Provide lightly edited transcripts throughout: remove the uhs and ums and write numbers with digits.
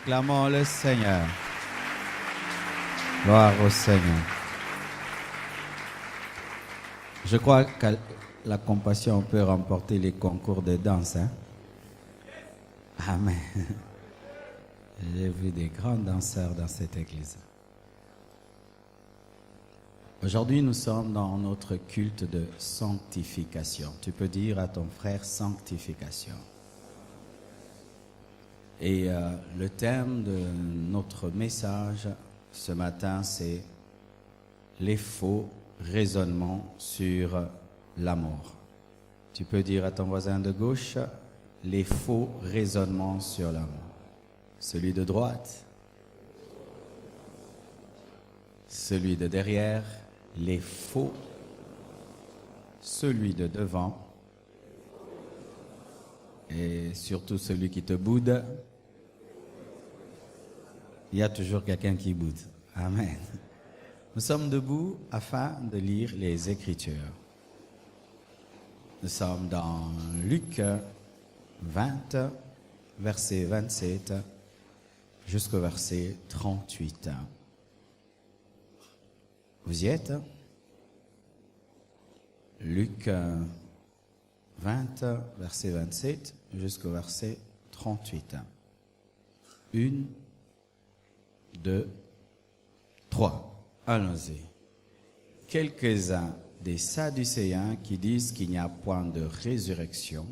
Acclamons le Seigneur. Gloire au Seigneur. Je crois que la compassion peut remporter les concours de danse. Hein? Amen. J'ai vu des grands danseurs dans cette église. Aujourd'hui, nous sommes dans notre culte de sanctification. Tu peux dire à ton frère sanctification. Et le thème de notre message ce matin, c'est les faux raisonnements sur l'amour. Tu peux dire à ton voisin de gauche, les faux raisonnements sur l'amour. Celui de droite, celui de derrière, les faux, celui de devant, et surtout celui qui te boude. Il y a toujours quelqu'un qui boude. Amen. Nous sommes debout afin de lire les Écritures. Nous sommes dans Luc 20, verset 27, jusqu'au verset 38. Vous y êtes? Luc 20, verset 27, jusqu'au verset 38. 1, 2, 3. Allons-y. Quelques-uns des Sadducéens qui disent qu'il n'y a point de résurrection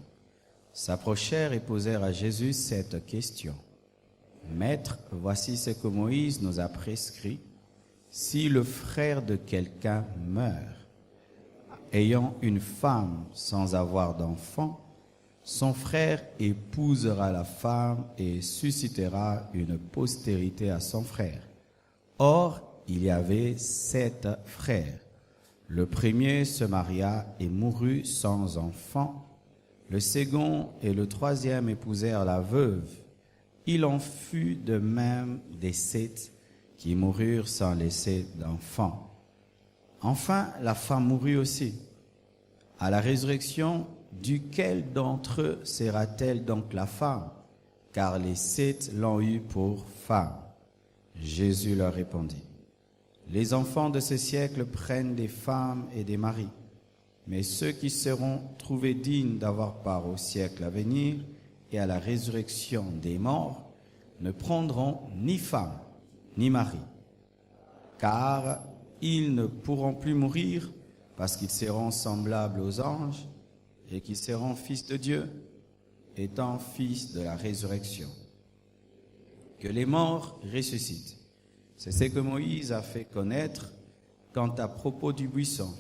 s'approchèrent et posèrent à Jésus cette question. Maître, voici ce que Moïse nous a prescrit. Si le frère de quelqu'un meurt, ayant une femme sans avoir d'enfant, son frère épousera la femme et suscitera une postérité à son frère. Or, il y avait 7 frères. Le premier se maria et mourut sans enfant. Le second et le troisième épousèrent la veuve. Il en fut de même des 7 qui moururent sans laisser d'enfant. Enfin, la femme mourut aussi. À la résurrection, duquel d'entre eux sera-t-elle donc la femme? Car les 7 l'ont eue pour femme. Jésus leur répondit. Les enfants de ce siècle prennent des femmes et des maris, mais ceux qui seront trouvés dignes d'avoir part au siècle à venir et à la résurrection des morts ne prendront ni femme ni mari, car ils ne pourront plus mourir parce qu'ils seront semblables aux anges et qu'ils seront fils de Dieu, étant fils de la résurrection. Que les morts ressuscitent. C'est ce que Moïse a fait connaître quant à propos du buisson.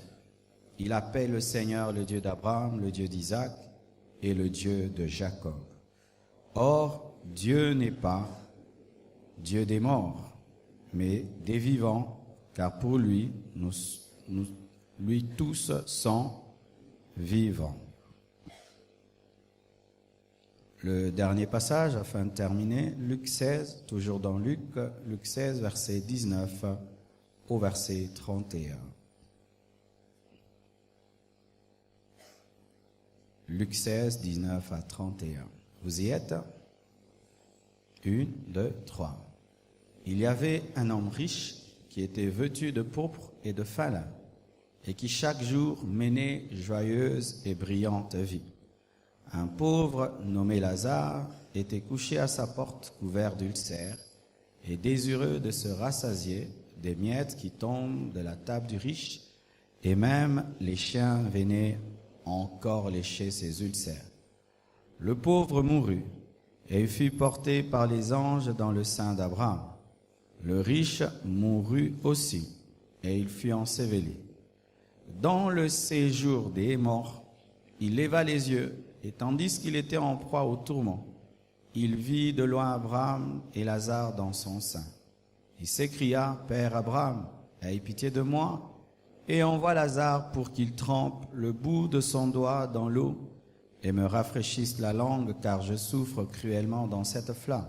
Il appelle le Seigneur le Dieu d'Abraham, le Dieu d'Isaac et le Dieu de Jacob. Or, Dieu n'est pas Dieu des morts, mais des vivants, car pour lui, lui tous sont vivants. Le dernier passage, afin de terminer, Luc 16, toujours dans Luc 16, verset 19 au verset 31. Luc 16, 19 à 31. Vous y êtes? 1, 2, 3. Il y avait un homme riche qui était vêtu de pourpre et de fin lin, et qui chaque jour menait joyeuse et brillante vie. Un pauvre nommé Lazare était couché à sa porte couvert d'ulcères et désireux de se rassasier des miettes qui tombent de la table du riche, et même les chiens venaient encore lécher ses ulcères. Le pauvre mourut et fut porté par les anges dans le sein d'Abraham. Le riche mourut aussi et il fut enseveli. Dans le séjour des morts, il leva les yeux et tandis qu'il était en proie au tourment, il vit de loin Abraham et Lazare dans son sein. Il s'écria, « Père Abraham, aie pitié de moi, et envoie Lazare pour qu'il trempe le bout de son doigt dans l'eau et me rafraîchisse la langue, car je souffre cruellement dans cette flamme. »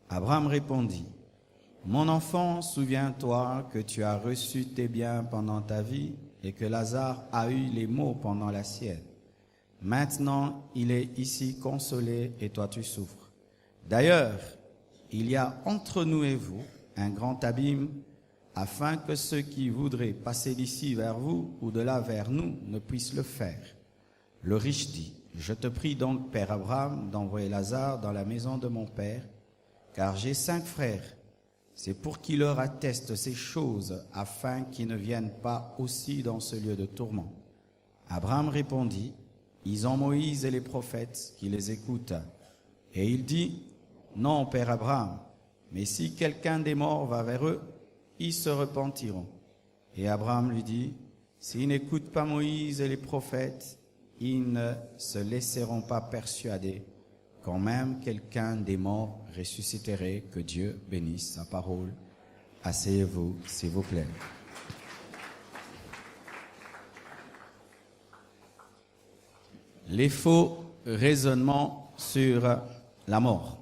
Abraham répondit, « Mon enfant, souviens-toi que tu as reçu tes biens pendant ta vie et que Lazare a eu les maux pendant la sienne. Maintenant, il est ici consolé et toi tu souffres. D'ailleurs, il y a entre nous et vous un grand abîme, afin que ceux qui voudraient passer d'ici vers vous ou de là vers nous ne puissent le faire. Le riche dit, je te prie donc, Père Abraham, d'envoyer Lazare dans la maison de mon père, car j'ai 5 frères. C'est pour qu'il leur atteste ces choses, afin qu'ils ne viennent pas aussi dans ce lieu de tourment. Abraham répondit, ils ont Moïse et les prophètes qui les écoutent. Et il dit, non, Père Abraham, mais si quelqu'un des morts va vers eux, ils se repentiront. Et Abraham lui dit, s'ils n'écoutent pas Moïse et les prophètes, ils ne se laisseront pas persuader quand même quelqu'un des morts ressusciterait. Que Dieu bénisse sa parole. Asseyez-vous, s'il vous plaît. Les faux raisonnements sur la mort.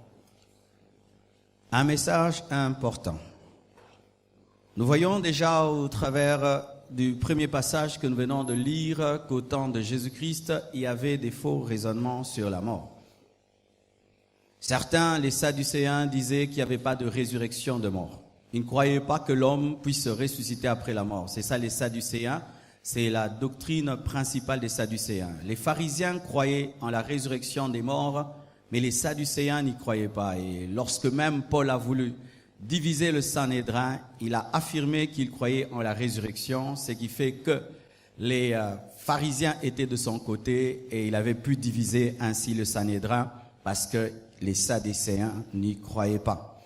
Un message important. Nous voyons déjà au travers du premier passage que nous venons de lire qu'au temps de Jésus-Christ, il y avait des faux raisonnements sur la mort. Certains, les Sadducéens, disaient qu'il n'y avait pas de résurrection de mort. Ils ne croyaient pas que l'homme puisse ressusciter après la mort. C'est ça les Sadducéens, c'est la doctrine principale des Sadducéens. Les pharisiens croyaient en la résurrection des morts, mais les Sadducéens n'y croyaient pas. Et lorsque même Paul a voulu diviser le Sanhédrin, il a affirmé qu'il croyait en la résurrection, ce qui fait que les pharisiens étaient de son côté et il avait pu diviser ainsi le Sanhédrin parce que les Sadducéens n'y croyaient pas.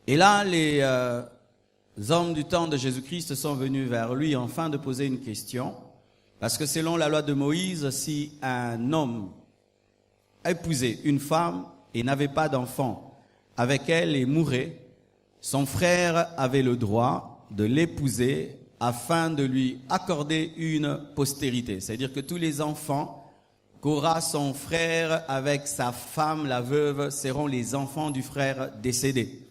Et là, les hommes du temps de Jésus-Christ sont venus vers lui afin de poser une question, parce que selon la loi de Moïse, si un homme épousait une femme et n'avait pas d'enfant avec elle et mourait, son frère avait le droit de l'épouser afin de lui accorder une postérité. C'est-à-dire que tous les enfants qu'aura son frère avec sa femme, la veuve, seront les enfants du frère décédé.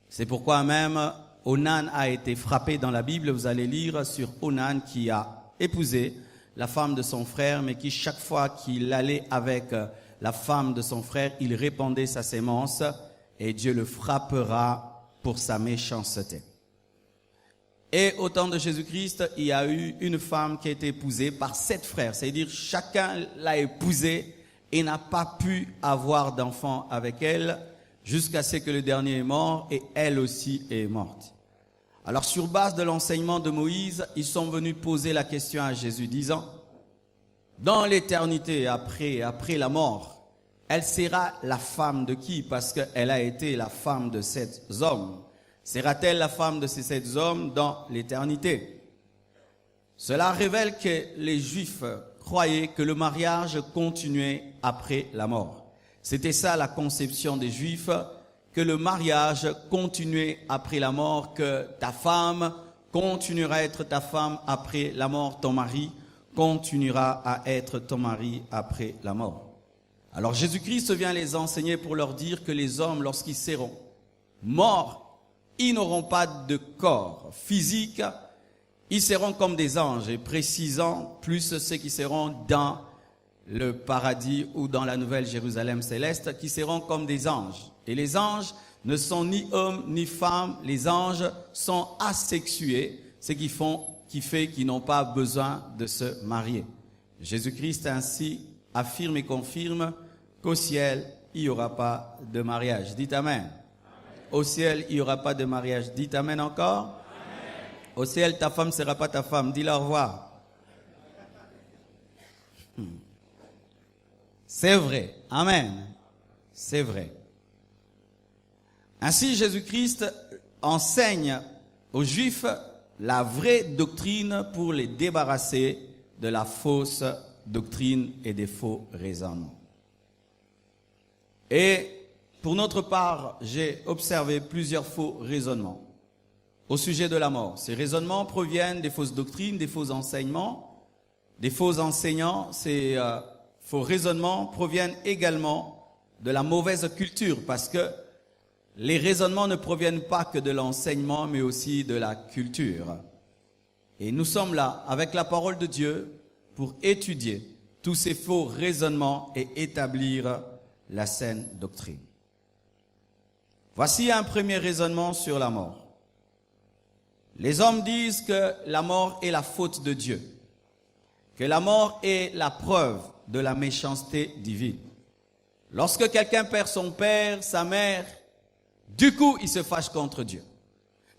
C'est pourquoi même Onan a été frappé dans la Bible. Vous allez lire sur Onan qui a épousé la femme de son frère, mais qui chaque fois qu'il allait avec la femme de son frère, il répandait sa sémence et Dieu le frappera pour sa méchanceté. Et au temps de Jésus-Christ, il y a eu une femme qui a été épousée par 7 frères. C'est-à-dire chacun l'a épousée et n'a pas pu avoir d'enfant avec elle jusqu'à ce que le dernier est mort et elle aussi est morte. Alors sur base de l'enseignement de Moïse, ils sont venus poser la question à Jésus disant, dans l'éternité après la mort, elle sera la femme de qui? Parce qu'elle a été la femme de 7 hommes. Sera-t-elle la femme de ces 7 hommes dans l'éternité? Cela révèle que les Juifs croyaient que le mariage continuait après la mort. C'était ça la conception des Juifs, que le mariage continuait après la mort, que ta femme continuera à être ta femme après la mort, ton mari continuera à être ton mari après la mort. Alors Jésus-Christ vient les enseigner pour leur dire que les hommes, lorsqu'ils seront morts, ils n'auront pas de corps physique, ils seront comme des anges, et précisant plus ceux qui seront dans le paradis ou dans la nouvelle Jérusalem céleste, qui seront comme des anges. Et les anges ne sont ni hommes ni femmes, les anges sont asexués, ce qui fait qu'ils n'ont pas besoin de se marier. Jésus-Christ ainsi affirme et confirme qu'au ciel, il n'y aura pas de mariage. Dites Amen. Au ciel, il n'y aura pas de mariage. Dites Amen encore. Amen. Au ciel, ta femme ne sera pas ta femme. Dis-le au revoir. C'est vrai. Amen. C'est vrai. Ainsi, Jésus-Christ enseigne aux Juifs la vraie doctrine pour les débarrasser de la fausse doctrine et des faux raisonnements. Et pour notre part, j'ai observé plusieurs faux raisonnements au sujet de la mort. Ces raisonnements proviennent des fausses doctrines, des faux enseignements, des faux enseignants. Ces faux raisonnements proviennent également de la mauvaise culture, parce que les raisonnements ne proviennent pas que de l'enseignement, mais aussi de la culture. Et nous sommes là, avec la parole de Dieu, pour étudier tous ces faux raisonnements et établir la saine doctrine. Voici un premier raisonnement sur la mort. Les hommes disent que la mort est la faute de Dieu, que la mort est la preuve de la méchanceté divine. Lorsque quelqu'un perd son père, sa mère, du coup, il se fâche contre Dieu.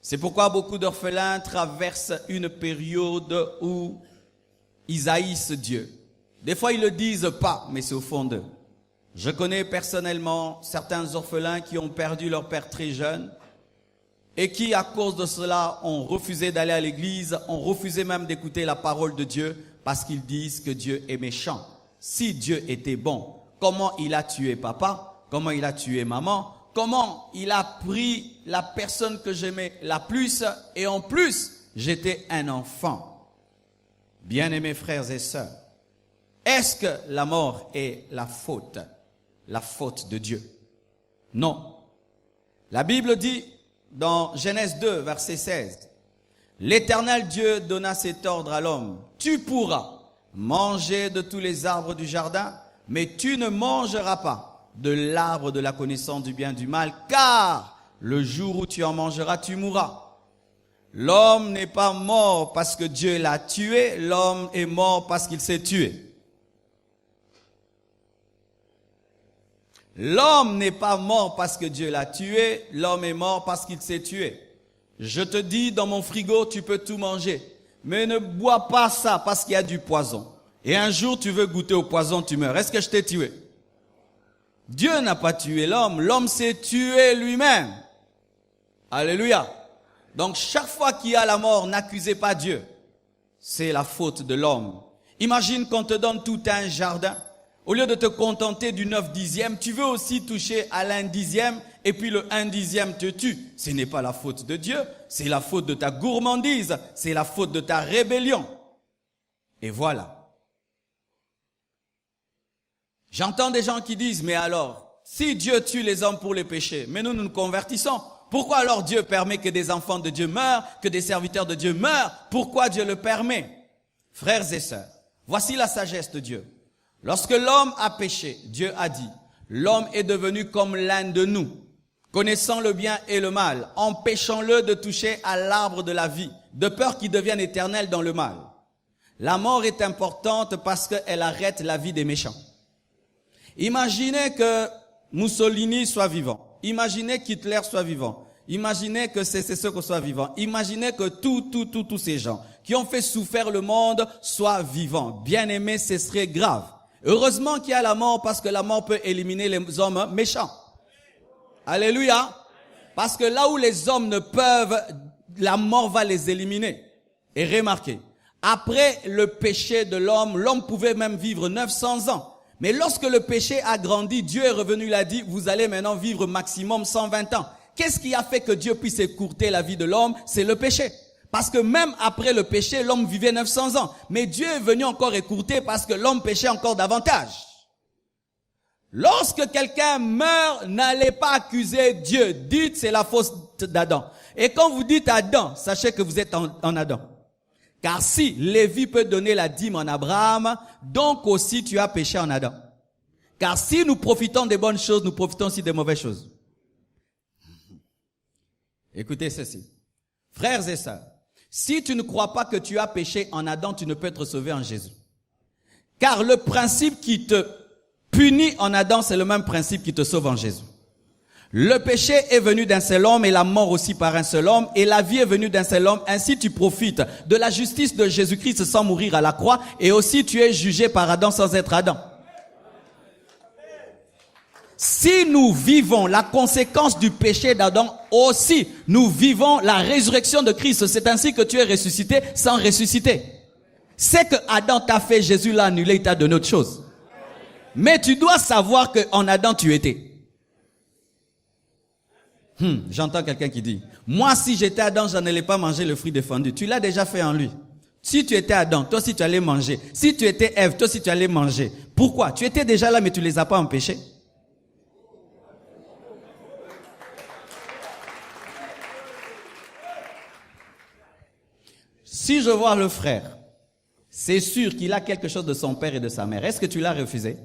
C'est pourquoi beaucoup d'orphelins traversent une période où ils haïssent Dieu. Des fois, ils ne le disent pas, mais c'est au fond d'eux. Je connais personnellement certains orphelins qui ont perdu leur père très jeune et qui, à cause de cela, ont refusé d'aller à l'église, ont refusé même d'écouter la parole de Dieu parce qu'ils disent que Dieu est méchant. Si Dieu était bon, comment il a tué papa? Comment il a tué maman? Comment il a pris la personne que j'aimais la plus et en plus, j'étais un enfant. Bien-aimés frères et sœurs, est-ce que la mort est la faute de Dieu? Non. La Bible dit dans Genèse 2, verset 16, « L'Éternel Dieu donna cet ordre à l'homme, « Tu pourras manger de tous les arbres du jardin, mais tu ne mangeras pas de l'arbre de la connaissance du bien et du mal, car le jour où tu en mangeras, tu mourras. » L'homme n'est pas mort parce que Dieu l'a tué, l'homme est mort parce qu'il s'est tué. L'homme n'est pas mort parce que Dieu l'a tué, l'homme est mort parce qu'il s'est tué. Je te dis, dans mon frigo, tu peux tout manger, mais ne bois pas ça parce qu'il y a du poison. Et un jour, tu veux goûter au poison, tu meurs. Est-ce que je t'ai tué? Dieu n'a pas tué l'homme, l'homme s'est tué lui-même. Alléluia. Donc chaque fois qu'il y a la mort, n'accusez pas Dieu. C'est la faute de l'homme. Imagine qu'on te donne tout un jardin. Au lieu de te contenter du 9/10, tu veux aussi toucher à l'1/10 et puis le 1/10 te tue. Ce n'est pas la faute de Dieu, c'est la faute de ta gourmandise, c'est la faute de ta rébellion. Et voilà. J'entends des gens qui disent, mais alors, si Dieu tue les hommes pour les péchés, mais nous nous convertissons, pourquoi alors Dieu permet que des enfants de Dieu meurent, que des serviteurs de Dieu meurent? Pourquoi Dieu le permet? Frères et sœurs, voici la sagesse de Dieu. Lorsque l'homme a péché, Dieu a dit, l'homme est devenu comme l'un de nous, connaissant le bien et le mal, empêchons-le de toucher à l'arbre de la vie, de peur qu'il devienne éternel dans le mal. La mort est importante parce qu'elle arrête la vie des méchants. Imaginez que Mussolini soit vivant. Imaginez qu'Hitler soit vivant. Imaginez que Ceausescu soit vivant. Imaginez que tous ces gens qui ont fait souffrir le monde soient vivants. Bien aimé, ce serait grave. Heureusement qu'il y a la mort parce que la mort peut éliminer les hommes méchants. Alléluia. Parce que là où les hommes ne peuvent, la mort va les éliminer. Et remarquez, après le péché de l'homme, l'homme pouvait même vivre 900 ans. Mais lorsque le péché a grandi, Dieu est revenu, il a dit, vous allez maintenant vivre maximum 120 ans. Qu'est-ce qui a fait que Dieu puisse écourter la vie de l'homme? C'est le péché. Parce que même après le péché, l'homme vivait 900 ans. Mais Dieu est venu encore écourter parce que l'homme péchait encore davantage. Lorsque quelqu'un meurt, n'allez pas accuser Dieu. Dites, c'est la faute d'Adam. Et quand vous dites Adam, sachez que vous êtes en Adam. Car si Lévi peut donner la dîme en Abraham, donc aussi tu as péché en Adam. Car si nous profitons des bonnes choses, nous profitons aussi des mauvaises choses. Écoutez ceci. Frères et sœurs, si tu ne crois pas que tu as péché en Adam, tu ne peux être sauvé en Jésus. Car le principe qui te punit en Adam, c'est le même principe qui te sauve en Jésus. Le péché est venu d'un seul homme et la mort aussi par un seul homme et la vie est venue d'un seul homme. Ainsi tu profites de la justice de Jésus-Christ sans mourir à la croix et aussi tu es jugé par Adam sans être Adam. Si nous vivons la conséquence du péché d'Adam, aussi nous vivons la résurrection de Christ. C'est ainsi que tu es ressuscité sans ressusciter. C'est que Adam t'a fait, Jésus l'a annulé, il t'a donné autre chose. Mais tu dois savoir qu'en Adam tu étais. J'entends quelqu'un qui dit, moi si j'étais Adam, je n'allais pas manger le fruit défendu. Tu l'as déjà fait en lui. Si tu étais Adam, toi aussi tu allais manger. Si tu étais Ève, toi aussi tu allais manger. Pourquoi? Tu étais déjà là mais tu les as pas empêchés. Si je vois le frère, c'est sûr qu'il a quelque chose de son père et de sa mère. Est-ce que tu l'as refusé?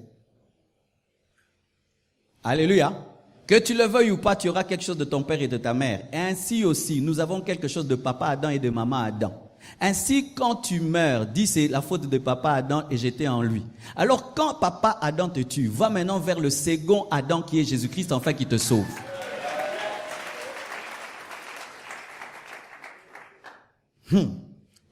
Alléluia. Que tu le veuilles ou pas, tu auras quelque chose de ton père et de ta mère. Et ainsi aussi, nous avons quelque chose de papa Adam et de maman Adam. Ainsi, quand tu meurs, dis c'est la faute de papa Adam et j'étais en lui. Alors quand papa Adam te tue, va maintenant vers le second Adam qui est Jésus-Christ, enfin qui te sauve.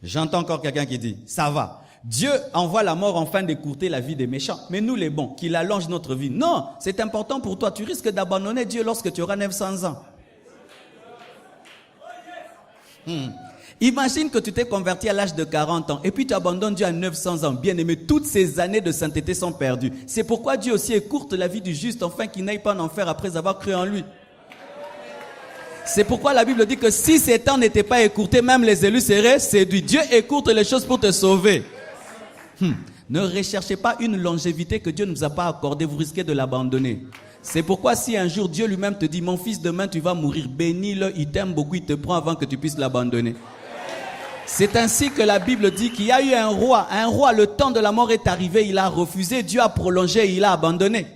J'entends encore quelqu'un qui dit, ça va. Dieu envoie la mort afin d'écourter la vie des méchants. Mais nous les bons, qu'il allonge notre vie. Non, c'est important pour toi. Tu risques d'abandonner Dieu lorsque tu auras 900 ans. Imagine que tu t'es converti à l'âge de 40 ans et puis tu abandonnes Dieu à 900 ans. Bien aimé, toutes ces années de sainteté sont perdues. C'est pourquoi Dieu aussi écourte la vie du juste afin qu'il n'aille pas en enfer après avoir cru en lui. C'est pourquoi la Bible dit que si ces temps n'étaient pas écourtés, même les élus seraient séduits. Dieu écourte les choses pour te sauver. Ne recherchez pas une longévité que Dieu ne nous a pas accordée, vous risquez de l'abandonner. C'est pourquoi si un jour Dieu lui-même te dit, mon fils, demain tu vas mourir, bénis-le, il t'aime beaucoup, il te prend avant que tu puisses l'abandonner. C'est ainsi que la Bible dit qu'il y a eu un roi, le temps de la mort est arrivé, il a refusé, Dieu a prolongé, il a abandonné.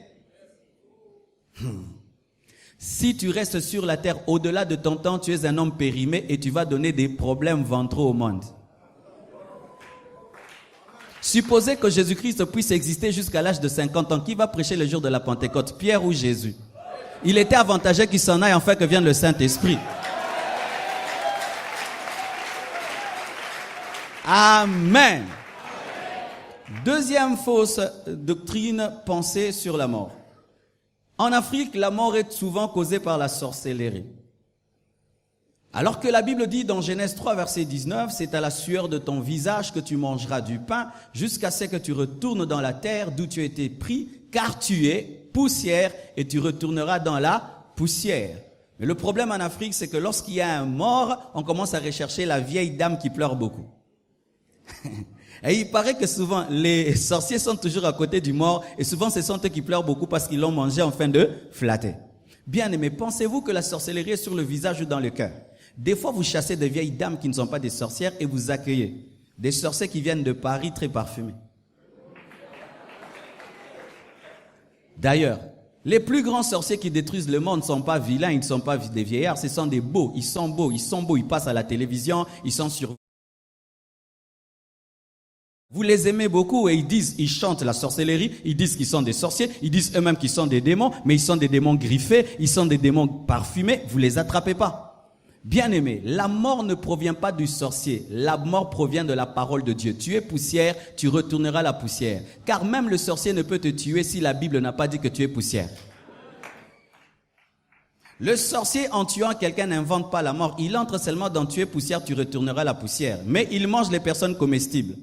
Si tu restes sur la terre au-delà de ton temps, tu es un homme périmé et tu vas donner des problèmes ventraux au monde. Supposez que Jésus-Christ puisse exister jusqu'à l'âge de 50 ans. Qui va prêcher le jour de la Pentecôte, Pierre ou Jésus? Il était avantageux qu'il s'en aille afin que vienne le Saint-Esprit. Amen. Deuxième fausse doctrine, pensée sur la mort. En Afrique, la mort est souvent causée par la sorcellerie. Alors que la Bible dit dans Genèse 3, verset 19, c'est à la sueur de ton visage que tu mangeras du pain jusqu'à ce que tu retournes dans la terre d'où tu as été pris, car tu es poussière et tu retourneras dans la poussière. Mais le problème en Afrique, c'est que lorsqu'il y a un mort, on commence à rechercher la vieille dame qui pleure beaucoup. Et il paraît que souvent, les sorciers sont toujours à côté du mort et souvent ce sont eux qui pleurent beaucoup parce qu'ils l'ont mangé en fin de flatter. Bien aimé, pensez-vous que la sorcellerie est sur le visage ou dans le cœur? Des fois, vous chassez des vieilles dames qui ne sont pas des sorcières et vous accueillez des sorciers qui viennent de Paris très parfumés. D'ailleurs, les plus grands sorciers qui détruisent le monde ne sont pas vilains, ils ne sont pas des vieillards, ce sont des beaux, ils sont beaux, ils passent à la télévision, ils sont sur... Vous les aimez beaucoup et ils chantent la sorcellerie, ils disent qu'ils sont des sorciers, ils disent eux-mêmes qu'ils sont des démons, mais ils sont des démons griffés, ils sont des démons parfumés, vous les attrapez pas. Bien aimé, la mort ne provient pas du sorcier, la mort provient de la parole de Dieu. Tu es poussière, tu retourneras à la poussière. Car même le sorcier ne peut te tuer si la Bible n'a pas dit que tu es poussière. Le sorcier, en tuant quelqu'un, n'invente pas la mort. Il entre seulement dans tu es poussière, tu retourneras à la poussière. Mais il mange les personnes comestibles.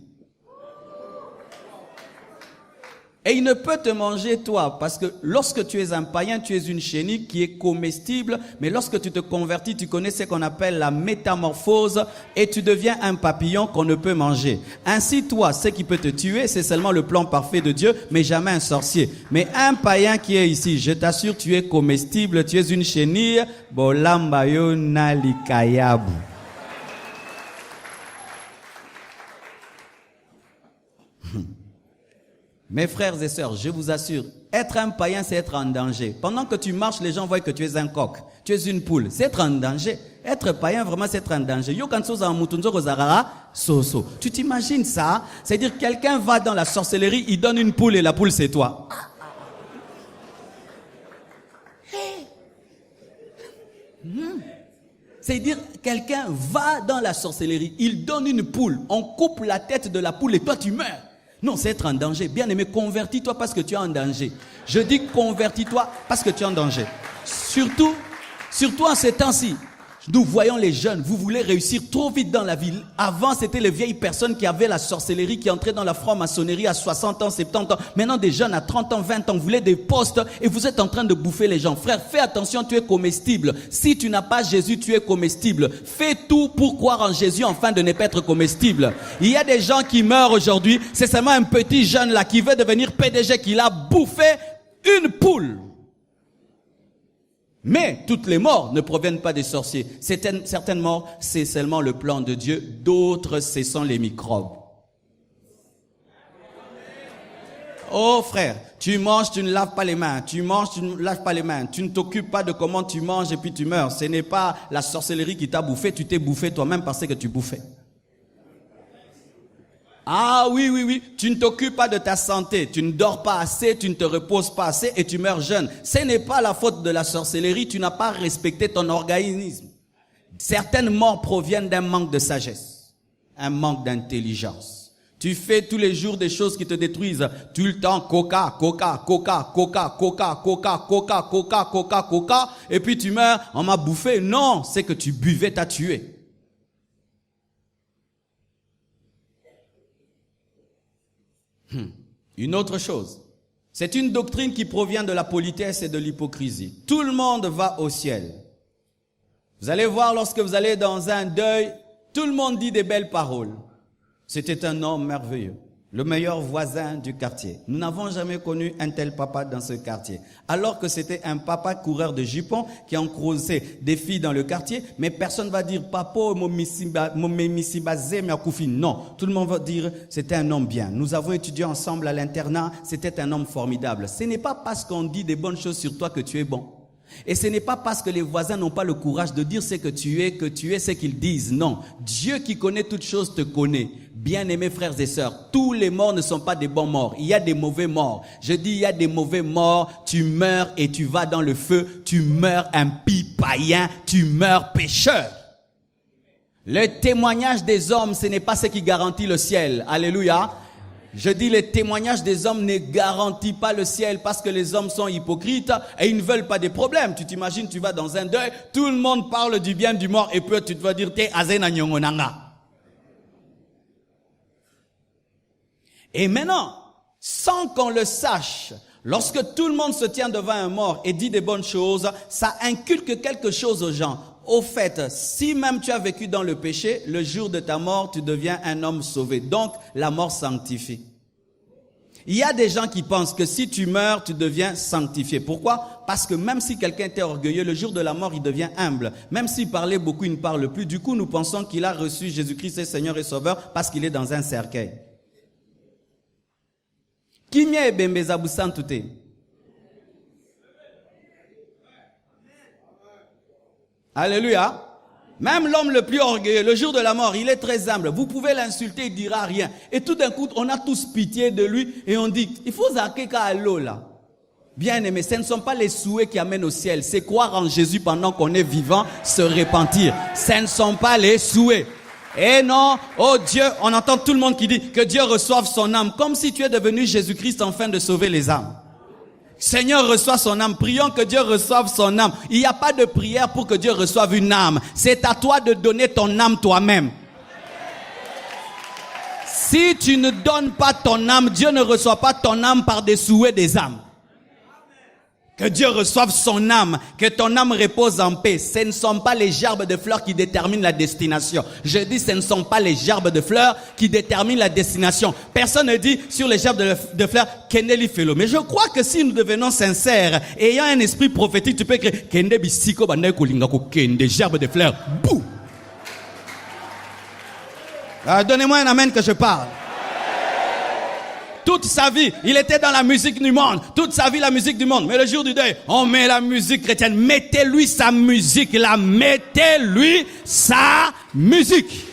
Et il ne peut te manger toi, parce que lorsque tu es un païen, tu es une chenille qui est comestible, mais lorsque tu te convertis, tu connais ce qu'on appelle la métamorphose et tu deviens un papillon qu'on ne peut manger. Ainsi, toi, ce qui peut te tuer, c'est seulement le plan parfait de Dieu, mais jamais un sorcier. Mais un païen qui est ici, je t'assure, tu es comestible, tu es une chenille, bolambayo nalikayabu. Mes frères et sœurs, je vous assure, être un païen, c'est être en danger. Pendant que tu marches, les gens voient que tu es un coq, tu es une poule. C'est être en danger. Être païen, vraiment, c'est être en danger. Tu t'imagines ça? C'est-à-dire quelqu'un va dans la sorcellerie, il donne une poule et la poule, c'est toi. C'est-à-dire quelqu'un va dans la sorcellerie, il donne une poule, on coupe la tête de la poule et toi, tu meurs. Non, c'est être en danger. Bien aimé, convertis-toi parce que tu es en danger. Je dis convertis-toi parce que tu es en danger. Surtout en ces temps-ci. Nous voyons les jeunes, vous voulez réussir trop vite dans la vie. Avant, c'était les vieilles personnes qui avaient la sorcellerie, qui entraient dans la franc-maçonnerie à 60 ans, 70 ans. Maintenant, des jeunes à 30 ans, 20 ans, vous voulez des postes et vous êtes en train de bouffer les gens. Frère, fais attention, tu es comestible. Si tu n'as pas Jésus, tu es comestible. Fais tout pour croire en Jésus afin de ne pas être comestible. Il y a des gens qui meurent aujourd'hui. C'est seulement un petit jeune là qui veut devenir PDG, qui a bouffé une poule. Mais toutes les morts ne proviennent pas des sorciers. Certaines morts, c'est seulement le plan de Dieu. D'autres, ce sont les microbes. Oh frère, tu manges, tu ne laves pas les mains. Tu manges, tu ne laves pas les mains. Tu ne t'occupes pas de comment tu manges et puis tu meurs. Ce n'est pas la sorcellerie qui t'a bouffé, tu t'es bouffé toi-même parce que tu bouffais. Ah oui, tu ne t'occupes pas de ta santé, tu ne dors pas assez, tu ne te reposes pas assez et tu meurs jeune. Ce n'est pas la faute de la sorcellerie, tu n'as pas respecté ton organisme. Certaines morts proviennent d'un manque de sagesse, un manque d'intelligence. Tu fais tous les jours des choses qui te détruisent. Tout le temps, coca, et puis tu meurs, on m'a bouffé. Non, c'est que tu buvais, t'as tué. Une autre chose, c'est une doctrine qui provient de la politesse et de l'hypocrisie. Tout le monde va au ciel. Vous allez voir lorsque vous allez dans un deuil, tout le monde dit des belles paroles. C'était un homme merveilleux, le meilleur voisin du quartier. Nous n'avons jamais connu un tel papa dans ce quartier. Alors que c'était un papa coureur de jupons qui a croisé des filles dans le quartier, mais personne ne va dire papa, non, tout le monde va dire c'était un homme bien. Nous avons étudié ensemble à l'internat, c'était un homme formidable. Ce n'est pas parce qu'on dit des bonnes choses sur toi que tu es bon. Et ce n'est pas parce que les voisins n'ont pas le courage de dire ce que tu es ce qu'ils disent. Non, Dieu qui connaît toutes choses te connaît. Bien-aimés frères et sœurs, tous les morts ne sont pas des bons morts. Il y a des mauvais morts. Je dis il y a des mauvais morts. Tu meurs et tu vas dans le feu. Tu meurs impie, païen. Tu meurs pécheur. Le témoignage des hommes, ce n'est pas ce qui garantit le ciel. Alléluia. Je dis les témoignages des hommes ne garantissent pas le ciel parce que les hommes sont hypocrites et ils ne veulent pas des problèmes. Tu t'imagines, tu vas dans un deuil, tout le monde parle du bien du mort et puis tu te vas dire t'es azena nyongonanga. Et maintenant, sans qu'on le sache, lorsque tout le monde se tient devant un mort et dit des bonnes choses, ça inculque quelque chose aux gens. Au fait, si même tu as vécu dans le péché, le jour de ta mort, tu deviens un homme sauvé. Donc, la mort sanctifie. Il y a des gens qui pensent que si tu meurs, tu deviens sanctifié. Pourquoi? Parce que même si quelqu'un était orgueilleux, le jour de la mort, il devient humble. Même s'il parlait beaucoup, il ne parle plus. Du coup, nous pensons qu'il a reçu Jésus-Christ, c'est Seigneur et Sauveur, parce qu'il est dans un cercueil. Kimia et Bembezabu Santute. Alléluia. Même l'homme le plus orgueilleux, le jour de la mort, il est très humble. Vous pouvez l'insulter, il ne dira rien. Et tout d'un coup, on a tous pitié de lui et on dit, il faut zakeka à l'eau là. Bien aimé, ce ne sont pas les souhaits qui amènent au ciel. C'est croire en Jésus pendant qu'on est vivant, se repentir. Ce ne sont pas les souhaits. Et non, oh Dieu, on entend tout le monde qui dit que Dieu reçoive son âme. Comme si tu es devenu Jésus-Christ afin de sauver les âmes. Seigneur reçoit son âme. Prions que Dieu reçoive son âme. Il n'y a pas de prière pour que Dieu reçoive une âme. C'est à toi de donner ton âme toi-même. Si tu ne donnes pas ton âme, Dieu ne reçoit pas ton âme par des souhaits des âmes. Que Dieu reçoive son âme, que ton âme repose en paix. Ce ne sont pas les gerbes de fleurs qui déterminent la destination. Je dis, ce ne sont pas les gerbes de fleurs qui déterminent la destination. Personne ne dit sur les gerbes de fleurs, Kendeli Felo. Mais je crois que si nous devenons sincères, ayant un esprit prophétique, tu peux écrire, Kende Bisiko Bandai Kolingako Kende, gerbes de fleurs. Bouh! Donnez-moi un amen que je parle. Toute sa vie, il était dans la musique du monde. Toute sa vie, la musique du monde. Mais le jour du deuil, on met la musique chrétienne. Mettez-lui sa musique là. Mettez-lui sa musique.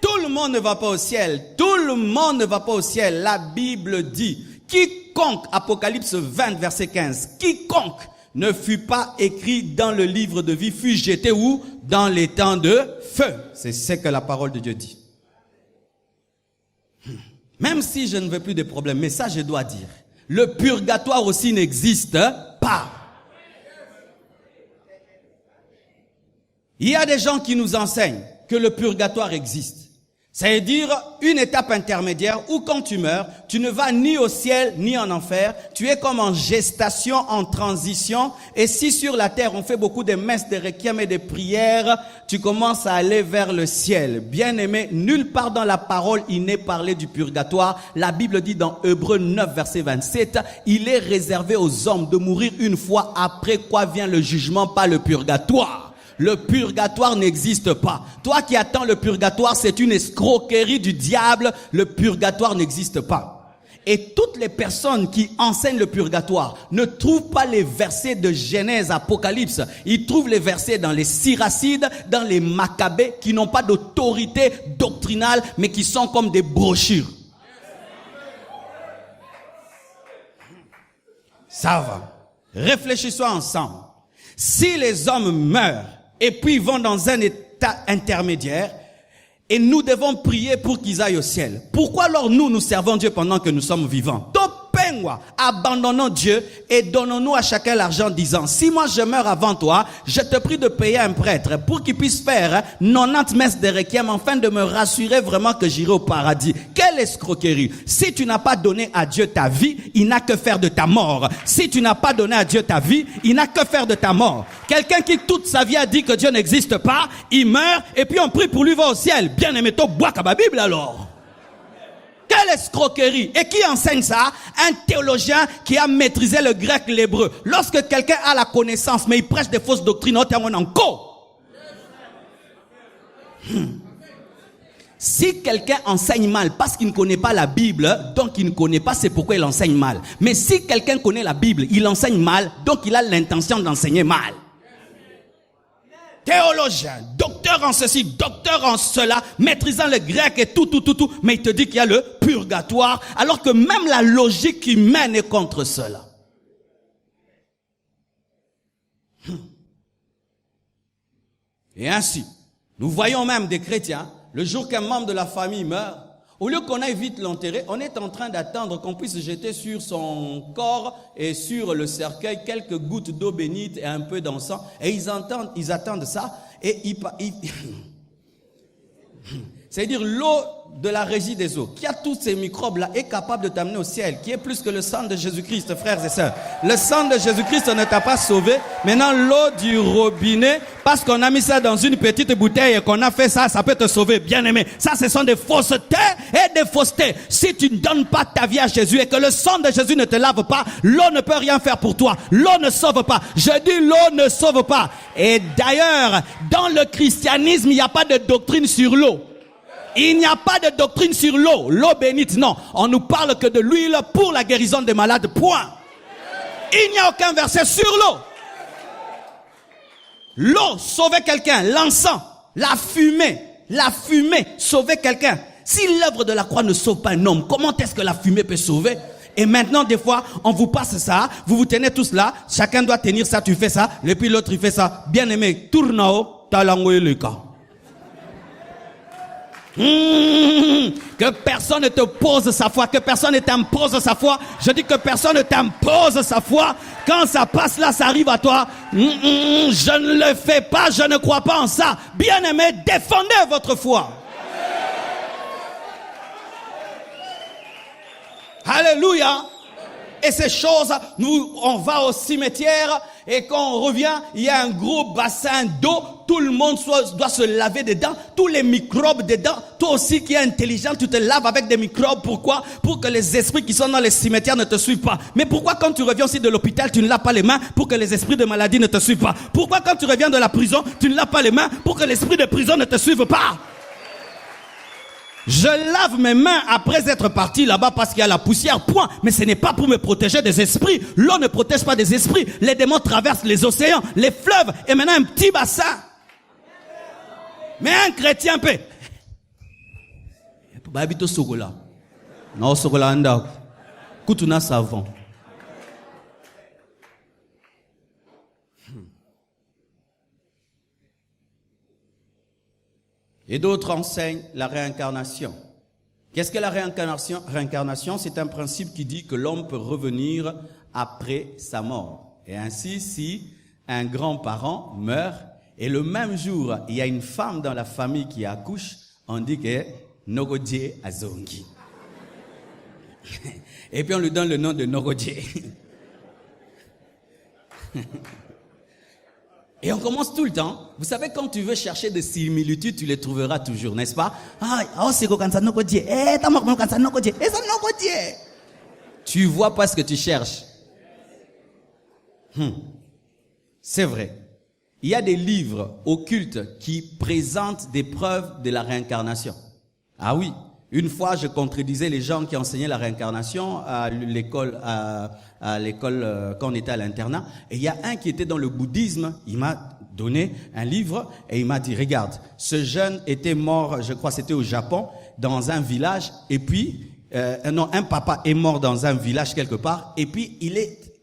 Tout le monde ne va pas au ciel. Tout le monde ne va pas au ciel. La Bible dit, quiconque, Apocalypse 20, verset 15, quiconque ne fut pas écrit dans le livre de vie fut jeté où? Dans les temps de feu. C'est ce que la parole de Dieu dit. Même si je ne veux plus de problèmes, mais ça je dois dire. Le purgatoire aussi n'existe pas. Il y a des gens qui nous enseignent que le purgatoire existe. C'est-à-dire une étape intermédiaire où quand tu meurs, tu ne vas ni au ciel ni en enfer. Tu es comme en gestation, en transition. Et si sur la terre on fait beaucoup de messes, de requiem et de prières, tu commences à aller vers le ciel. Bien aimé, nulle part dans la parole il n'est parlé du purgatoire. La Bible dit dans Hébreux 9 verset 27, il est réservé aux hommes de mourir une fois après quoi vient le jugement, pas le purgatoire. Le purgatoire n'existe pas. Toi qui attends le purgatoire, c'est une escroquerie du diable. Le purgatoire n'existe pas. Et toutes les personnes qui enseignent le purgatoire ne trouvent pas les versets de Genèse, Apocalypse. Ils trouvent les versets dans les Syracides, dans les Maccabées, qui n'ont pas d'autorité doctrinale, mais qui sont comme des brochures. Ça va. Réfléchissons ensemble. Si les hommes meurent et puis vont dans un état intermédiaire, et nous devons prier pour qu'ils aillent au ciel, pourquoi alors nous servons Dieu pendant que nous sommes vivants? Abandonnons Dieu et donnons-nous à chacun l'argent, disant, si moi je meurs avant toi, je te prie de payer un prêtre pour qu'il puisse faire 90 messes de requiem afin de me rassurer vraiment que j'irai au paradis. Quelle escroquerie! Si tu n'as pas donné à Dieu ta vie, il n'a que faire de ta mort. Si tu n'as pas donné à Dieu ta vie, il n'a que faire de ta mort. Quelqu'un qui toute sa vie a dit que Dieu n'existe pas, il meurt et puis on prie pour lui va au ciel. Bien aimé, toi, bois qu'à ma Bible alors. Quelle escroquerie! Et qui enseigne ça? Un théologien qui a maîtrisé le grec, l'hébreu. Lorsque quelqu'un a la connaissance, mais il prêche des fausses doctrines, si quelqu'un enseigne mal parce qu'il ne connaît pas la Bible, donc il ne connaît pas, c'est pourquoi il enseigne mal. Mais si quelqu'un connaît la Bible, il enseigne mal, donc il a l'intention d'enseigner mal. Théologien, docteur en ceci, docteur en cela, maîtrisant le grec et tout, mais il te dit qu'il y a le purgatoire, alors que même la logique humaine est contre cela. Et ainsi, nous voyons même des chrétiens, le jour qu'un membre de la famille meurt, au lieu qu'on aille vite l'enterrer, on est en train d'attendre qu'on puisse jeter sur son corps et sur le cercueil quelques gouttes d'eau bénite et un peu d'encens. Et ils attendent ça. Et c'est-à-dire l'eau de la régie des eaux, qui a tous ces microbes-là, est capable de t'amener au ciel, qui est plus que le sang de Jésus-Christ, frères et sœurs. Le sang de Jésus-Christ ne t'a pas sauvé. Maintenant, l'eau du robinet, parce qu'on a mis ça dans une petite bouteille et qu'on a fait ça, ça peut te sauver, bien aimé. Ça, ce sont des faussetés et des faussetés. Si tu ne donnes pas ta vie à Jésus et que le sang de Jésus ne te lave pas, l'eau ne peut rien faire pour toi. L'eau ne sauve pas. Je dis l'eau ne sauve pas. Et d'ailleurs, dans le christianisme, il n'y a pas de doctrine sur l'eau. Il n'y a pas de doctrine sur l'eau. L'eau bénite, non. On nous parle que de l'huile pour la guérison des malades, point. Il n'y a aucun verset sur l'eau. L'eau sauvait quelqu'un. L'encens, la fumée sauvait quelqu'un. Si l'œuvre de la croix ne sauve pas un homme, comment est-ce que la fumée peut sauver? Et maintenant, des fois, on vous passe ça, vous vous tenez tous là, chacun doit tenir ça, tu fais ça, et puis l'autre il fait ça. Bien aimé, tourne au talangoye le cas. Que personne ne te pose sa foi, que personne ne t'impose sa foi. Je dis que personne ne t'impose sa foi. Quand ça passe là, ça arrive à toi. Je ne le fais pas, je ne crois pas en ça. Bien aimé, défendez votre foi. Alléluia. Et ces choses, on va au cimetière et quand on revient, il y a un gros bassin d'eau. Tout le monde doit se laver dedans. Tous les microbes dedans. Toi aussi qui es intelligent, tu te laves avec des microbes. Pourquoi? Pour que les esprits qui sont dans les cimetières ne te suivent pas. Mais pourquoi quand tu reviens aussi de l'hôpital, tu ne laves pas les mains pour que les esprits de maladie ne te suivent pas? Pourquoi quand tu reviens de la prison, tu ne laves pas les mains pour que l'esprit de prison ne te suive pas? Je lave mes mains après être parti là-bas parce qu'il y a la poussière, point. Mais ce n'est pas pour me protéger des esprits. L'eau ne protège pas des esprits. Les démons traversent les océans, les fleuves et maintenant un petit bassin. Mais un chrétien peut. Babito sogola. Non, sogola anda. Kutuna savon. Et d'autres enseignent la réincarnation. Qu'est-ce que la réincarnation? Réincarnation, c'est un principe qui dit que l'homme peut revenir après sa mort. Et ainsi, si un grand-parent meurt, et le même jour, il y a une femme dans la famille qui accouche, on dit que Nogodje Azongi. Et puis on lui donne le nom de Nogodje. Et on commence tout le temps. Vous savez, quand tu veux chercher des similitudes, tu les trouveras toujours, n'est-ce pas? Tu vois pas ce que tu cherches. C'est vrai. il y a des livres occultes qui présentent des preuves de la réincarnation. Ah oui, une fois je contredisais les gens qui enseignaient la réincarnation à l'école, quand on était à l'internat. Et il y a un qui était dans le bouddhisme, il m'a donné un livre et il m'a dit, regarde, ce jeune était mort, je crois c'était au Japon, dans un village, et puis, un papa est mort dans un village quelque part, et puis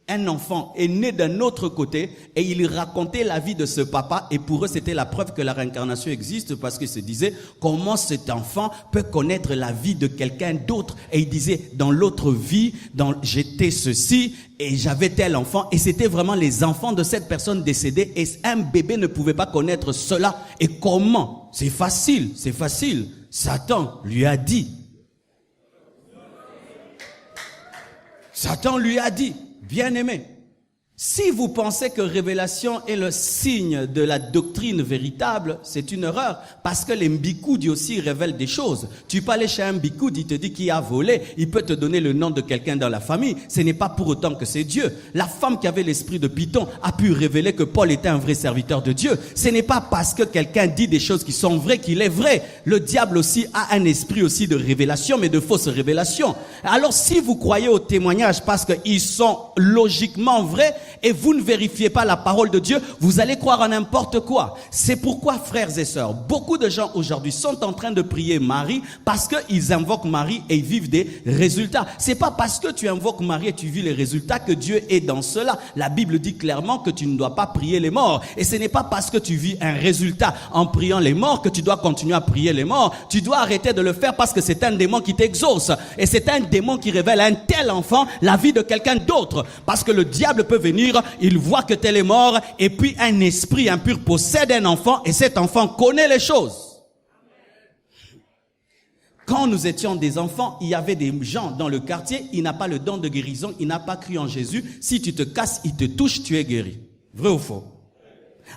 un enfant est né d'un autre côté et il racontait la vie de ce papa, et pour eux c'était la preuve que la réincarnation existe, parce qu'ils se disaient comment cet enfant peut connaître la vie de quelqu'un d'autre. Et il disait, dans l'autre vie, j'étais ceci et j'avais tel enfant, et c'était vraiment les enfants de cette personne décédée, et un bébé ne pouvait pas connaître cela. Et comment? C'est facile. Satan lui a dit. Bien-aimé, si vous pensez que révélation est le signe de la doctrine véritable, c'est une erreur, parce que les mbikoudi aussi révèlent des choses. Tu peux aller chez un mbikoudi, il te dit qu'il a volé, il peut te donner le nom de quelqu'un dans la famille, ce n'est pas pour autant que c'est Dieu. La femme qui avait l'esprit de Python a pu révéler que Paul était un vrai serviteur de Dieu. Ce n'est pas parce que quelqu'un dit des choses qui sont vraies qu'il est vrai. Le diable aussi a un esprit aussi de révélation, mais de fausses révélations. Alors si vous croyez aux témoignages parce qu'ils sont logiquement vrais, et vous ne vérifiez pas la parole de Dieu, vous allez croire en n'importe quoi. C'est pourquoi, frères et sœurs, beaucoup de gens aujourd'hui sont en train de prier Marie parce qu'ils invoquent Marie et ils vivent des résultats. C'est pas parce que tu invoques Marie et tu vis les résultats que Dieu est dans cela. La Bible dit clairement que tu ne dois pas prier les morts. Et ce n'est pas parce que tu vis un résultat en priant les morts que tu dois continuer à prier les morts. Tu dois arrêter de le faire parce que c'est un démon qui t'exauce. Et c'est un démon qui révèle à un tel enfant la vie de quelqu'un d'autre. Parce que le diable peut venir, il voit que tel est mort, et puis un esprit impur possède un enfant, et cet enfant connaît les choses. Quand nous étions des enfants, il y avait des gens dans le quartier, il n'a pas le don de guérison, il n'a pas cru en Jésus. Si tu te casses, il te touche, tu es guéri. Vrai ou faux?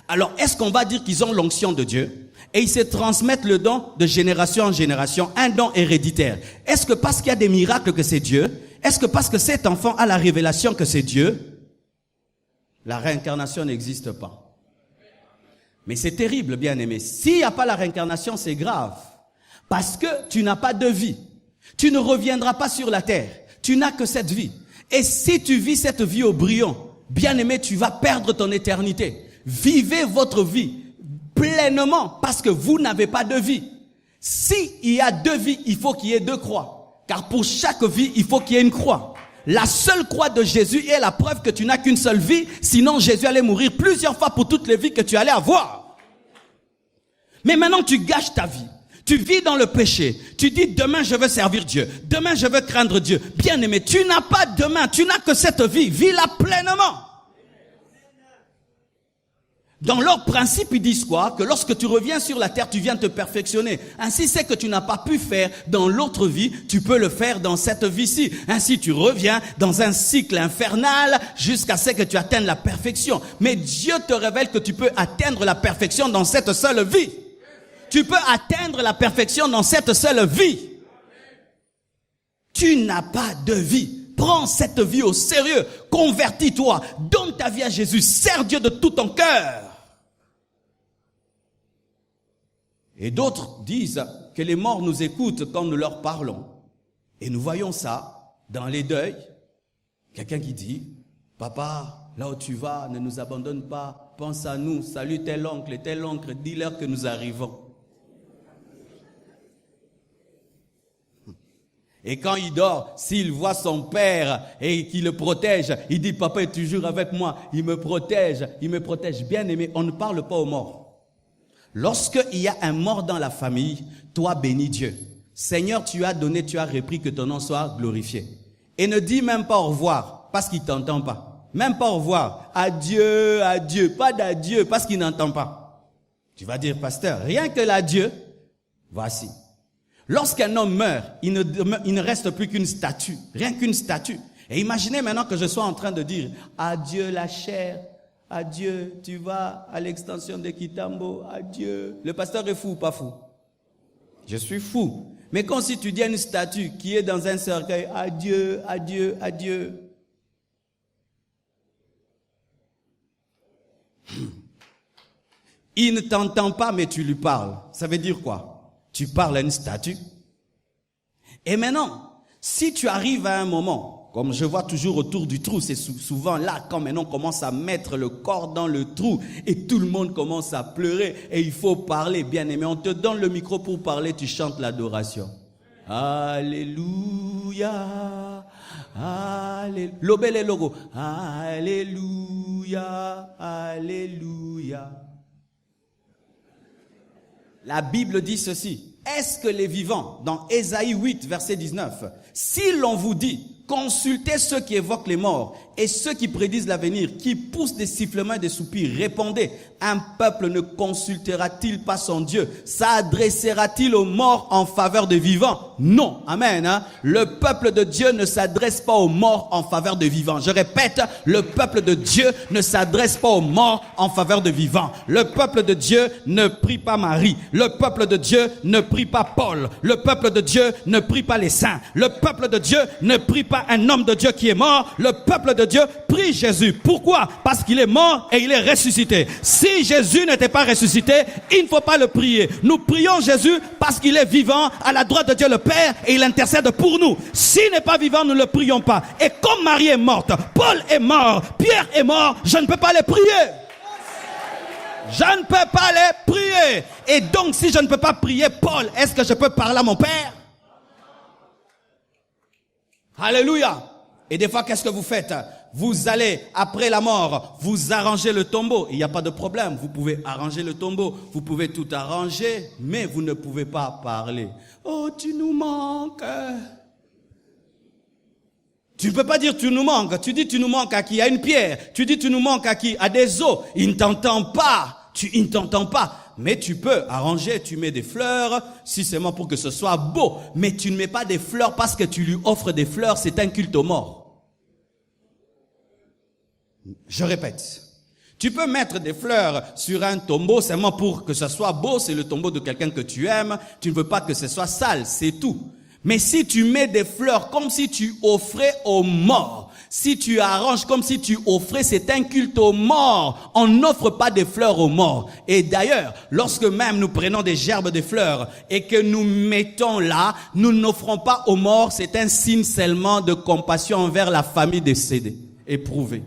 Alors, est-ce qu'on va dire qu'ils ont l'onction de Dieu et ils se transmettent le don de génération en génération, un don héréditaire? Est-ce que parce qu'il y a des miracles que c'est Dieu? Est-ce que parce que cet enfant a la révélation que c'est Dieu? La réincarnation n'existe pas. Mais c'est terrible, bien-aimé. S'il n'y a pas la réincarnation, c'est grave. Parce que tu n'as pas de vie. Tu ne reviendras pas sur la terre. Tu n'as que cette vie. Et si tu vis cette vie au brillant, bien-aimé, tu vas perdre ton éternité. Vivez votre vie pleinement parce que vous n'avez pas de vie. S'il y a deux vies, il faut qu'il y ait deux croix. Car pour chaque vie, il faut qu'il y ait une croix. La seule croix de Jésus est la preuve que tu n'as qu'une seule vie. Sinon, Jésus allait mourir plusieurs fois pour toutes les vies que tu allais avoir. Mais maintenant, tu gâches ta vie. Tu vis dans le péché. Tu dis, demain, je veux servir Dieu. Demain, je veux craindre Dieu. Bien-aimé, tu n'as pas demain. Tu n'as que cette vie. Vis-la pleinement. Dans leur principe, ils disent quoi? Que lorsque tu reviens sur la terre, tu viens te perfectionner. Ainsi, c'est que tu n'as pas pu faire dans l'autre vie, tu peux le faire dans cette vie-ci. Ainsi, tu reviens dans un cycle infernal jusqu'à ce que tu atteignes la perfection. Mais Dieu te révèle que tu peux atteindre la perfection dans cette seule vie. Tu peux atteindre la perfection dans cette seule vie. Tu n'as pas de vie. Prends cette vie au sérieux. Convertis-toi. Donne ta vie à Jésus. Sers Dieu de tout ton cœur. Et d'autres disent que les morts nous écoutent quand nous leur parlons. Et nous voyons ça dans les deuils. Quelqu'un qui dit, papa, là où tu vas, ne nous abandonne pas. Pense à nous. Salue tel oncle, dis-leur que nous arrivons. Et quand il dort, s'il voit son père et qu'il le protège, il dit, papa est toujours avec moi, il me protège. Bien aimé, on ne parle pas aux morts. Lorsqu'il y a un mort dans la famille, toi bénis Dieu. Seigneur, tu as donné, tu as repris, que ton nom soit glorifié. Et ne dis même pas au revoir, parce qu'il ne t'entend pas. Même pas au revoir. Adieu, adieu, pas d'adieu, parce qu'il n'entend pas. Tu vas dire, pasteur, rien que l'adieu, voici. Lorsqu'un homme meurt, il ne reste plus qu'une statue, rien qu'une statue. Et imaginez maintenant que je sois en train de dire, adieu la chair, adieu, tu vas à l'extension de Kitambo, adieu. Le pasteur est fou ou pas fou? Je suis fou. Mais quand si tu dis à une statue qui est dans un cercueil, adieu, adieu, adieu. Il ne t'entend pas, mais tu lui parles. Ça veut dire quoi? Tu parles à une statue. Et maintenant, si tu arrives à un moment, comme je vois toujours autour du trou, c'est souvent là quand maintenant on commence à mettre le corps dans le trou et tout le monde commence à pleurer et il faut parler, bien aimé. On te donne le micro pour parler, tu chantes l'adoration. Alléluia, alléluia. L'obel et logo. Alléluia, alléluia. La Bible dit ceci. Est-ce que les vivants, dans Ésaïe 8, verset 19, si l'on vous dit, consultez ceux qui évoquent les morts et ceux qui prédisent l'avenir, qui poussent des sifflements et des soupirs, répondez, un peuple ne consultera-t-il pas son Dieu? S'adressera-t-il aux morts en faveur des vivants? Non. Amen. Hein? Le peuple de Dieu ne s'adresse pas aux morts en faveur des vivants. Je répète, le peuple de Dieu ne s'adresse pas aux morts en faveur des vivants. Le peuple de Dieu ne prie pas Marie. Le peuple de Dieu ne prie pas Paul. Le peuple de Dieu ne prie pas les saints. Le peuple de Dieu ne prie pas un homme de Dieu qui est mort. Le peuple de Dieu prie Jésus. Pourquoi? Parce qu'il est mort et il est ressuscité. Si Jésus n'était pas ressuscité, il ne faut pas le prier. Nous prions Jésus parce qu'il est vivant à la droite de Dieu le Père et il intercède pour nous. S'il n'est pas vivant, nous ne le prions pas. Et comme Marie est morte, Paul est mort, Pierre est mort, je ne peux pas les prier. Je ne peux pas les prier. Et donc, si je ne peux pas prier Paul, est-ce que je peux parler à mon Père? Alléluia. Et des fois, qu'est-ce que vous faites? Vous allez, après la mort, vous arrangez le tombeau. Il n'y a pas de problème. Vous pouvez arranger le tombeau. Vous pouvez tout arranger, mais vous ne pouvez pas parler. Oh, tu nous manques. Tu ne peux pas dire tu nous manques. Tu dis tu nous manques à qui? À une pierre. Tu dis tu nous manques à qui? À des os. Il ne t'entend pas. Il ne t'entend pas. Mais tu peux arranger, tu mets des fleurs, si seulement pour que ce soit beau. Mais tu ne mets pas des fleurs parce que tu lui offres des fleurs, c'est un culte aux morts. Je répète. Tu peux mettre des fleurs sur un tombeau seulement pour que ce soit beau, c'est le tombeau de quelqu'un que tu aimes. Tu ne veux pas que ce soit sale, c'est tout. Mais si tu mets des fleurs comme si tu offrais aux morts, si tu arranges comme si tu offrais, c'est un culte aux morts. On n'offre pas des fleurs aux morts. Et d'ailleurs, lorsque même nous prenons des gerbes de fleurs et que nous mettons là, nous n'offrons pas aux morts, c'est un signe seulement de compassion envers la famille décédée, éprouvée.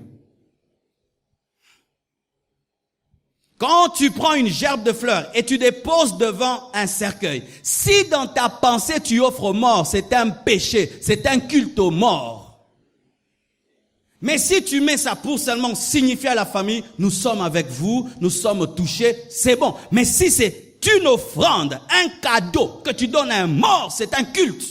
Quand tu prends une gerbe de fleurs et tu déposes devant un cercueil, si dans ta pensée tu offres aux morts, c'est un péché, c'est un culte aux morts. Mais si tu mets ça pour seulement signifier à la famille, nous sommes avec vous, nous sommes touchés, c'est bon. Mais si c'est une offrande, un cadeau que tu donnes à un mort, c'est un culte.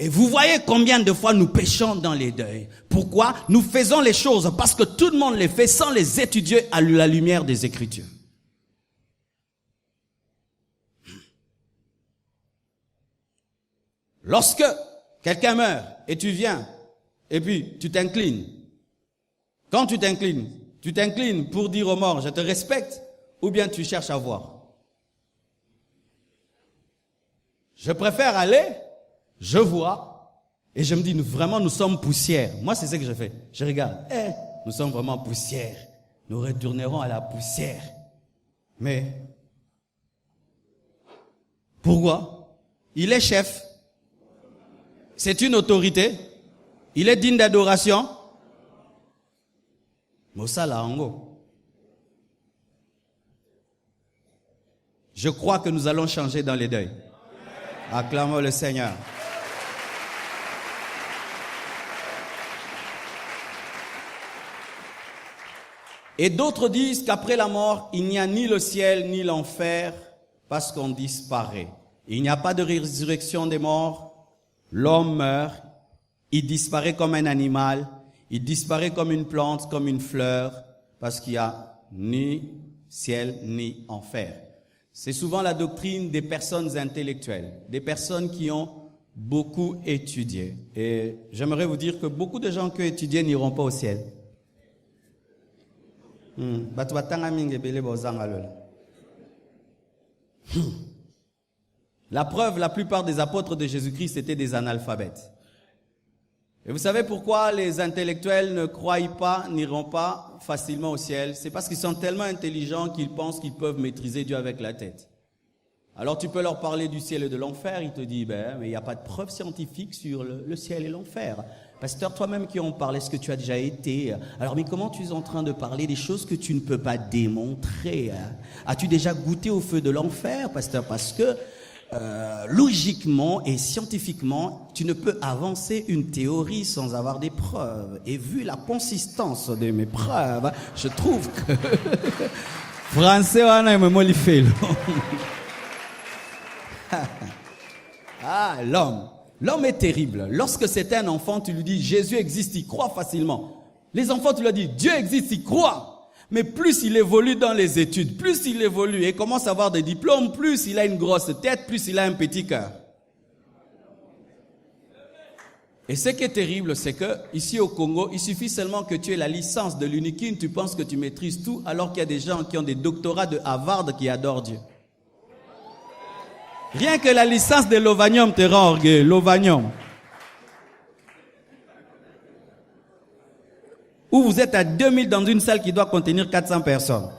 Et vous voyez combien de fois nous péchons dans les deuils. Pourquoi? Nous faisons les choses parce que tout le monde les fait sans les étudier à la lumière des Écritures. Lorsque quelqu'un meurt et tu viens et puis tu t'inclines. Quand tu t'inclines pour dire aux morts, je te respecte, ou bien tu cherches à voir. Je préfère aller, je vois, et je me dis, nous sommes poussière. Moi, c'est ce que je fais. Je regarde, nous sommes vraiment poussière. Nous retournerons à la poussière. Mais, pourquoi? Il est chef. C'est une autorité. Il est digne d'adoration. Mosala Ango. Je crois que nous allons changer dans les deuils. Acclamons le Seigneur. Et d'autres disent qu'après la mort, il n'y a ni le ciel ni l'enfer parce qu'on disparaît. Il n'y a pas de résurrection des morts. L'homme meurt. Il disparaît comme un animal. Il disparaît comme une plante, comme une fleur, parce qu'il n'y a ni ciel ni enfer. C'est souvent la doctrine des personnes intellectuelles, des personnes qui ont beaucoup étudié. Et j'aimerais vous dire que beaucoup de gens qui ont étudié n'iront pas au ciel. La preuve, la plupart des apôtres de Jésus-Christ étaient des analphabètes. Et vous savez pourquoi les intellectuels ne croient pas, n'iront pas facilement au ciel? C'est parce qu'ils sont tellement intelligents qu'ils pensent qu'ils peuvent maîtriser Dieu avec la tête. Alors tu peux leur parler du ciel et de l'enfer, ils te disent, mais il n'y a pas de preuve scientifique sur le ciel et l'enfer. Pasteur, toi-même qui en parles, est-ce que tu as déjà été? Alors, mais comment tu es en train de parler des choses que tu ne peux pas démontrer? As-tu déjà goûté au feu de l'enfer, pasteur? Parce que logiquement et scientifiquement, tu ne peux avancer une théorie sans avoir des preuves. Et vu la consistance de mes preuves, je trouve que français, on a molifé. Ah, l'homme. L'homme est terrible. Lorsque c'est un enfant, tu lui dis Jésus existe, il croit facilement. Les enfants, tu leur dis Dieu existe, il croit. Mais plus il évolue dans les études, plus il évolue et commence à avoir des diplômes, plus il a une grosse tête, plus il a un petit cœur. Et ce qui est terrible, c'est que ici au Congo, il suffit seulement que tu aies la licence de l'Unikin, tu penses que tu maîtrises tout, alors qu'il y a des gens qui ont des doctorats de Harvard qui adorent Dieu. Rien que la licence de l'Ovanium te rend orgueilleux, l'Ovanium. Où vous êtes à 2000 dans une salle qui doit contenir 400 personnes.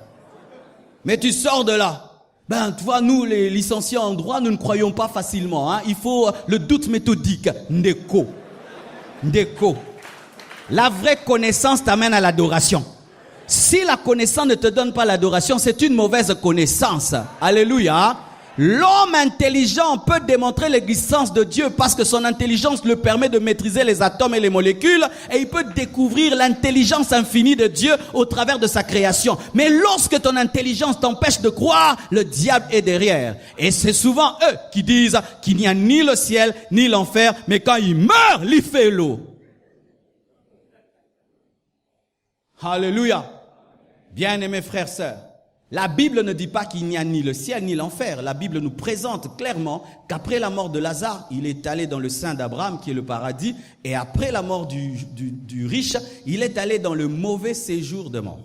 Mais tu sors de là. Tu vois, nous, les licenciés en droit, nous ne croyons pas facilement. Il faut le doute méthodique. Ndeko. Ndeko. La vraie connaissance t'amène à l'adoration. Si la connaissance ne te donne pas l'adoration, c'est une mauvaise connaissance. Alléluia. L'homme intelligent peut démontrer l'existence de Dieu parce que son intelligence le permet de maîtriser les atomes et les molécules et il peut découvrir l'intelligence infinie de Dieu au travers de sa création. Mais lorsque ton intelligence t'empêche de croire, le diable est derrière. Et c'est souvent eux qui disent qu'il n'y a ni le ciel ni l'enfer, mais quand ils meurent, il fait l'eau. Alléluia. Bien-aimés frères, sœurs. La Bible ne dit pas qu'il n'y a ni le ciel ni l'enfer. La Bible nous présente clairement qu'après la mort de Lazare, il est allé dans le sein d'Abraham, qui est le paradis, et après la mort du riche, il est allé dans le mauvais séjour de mort.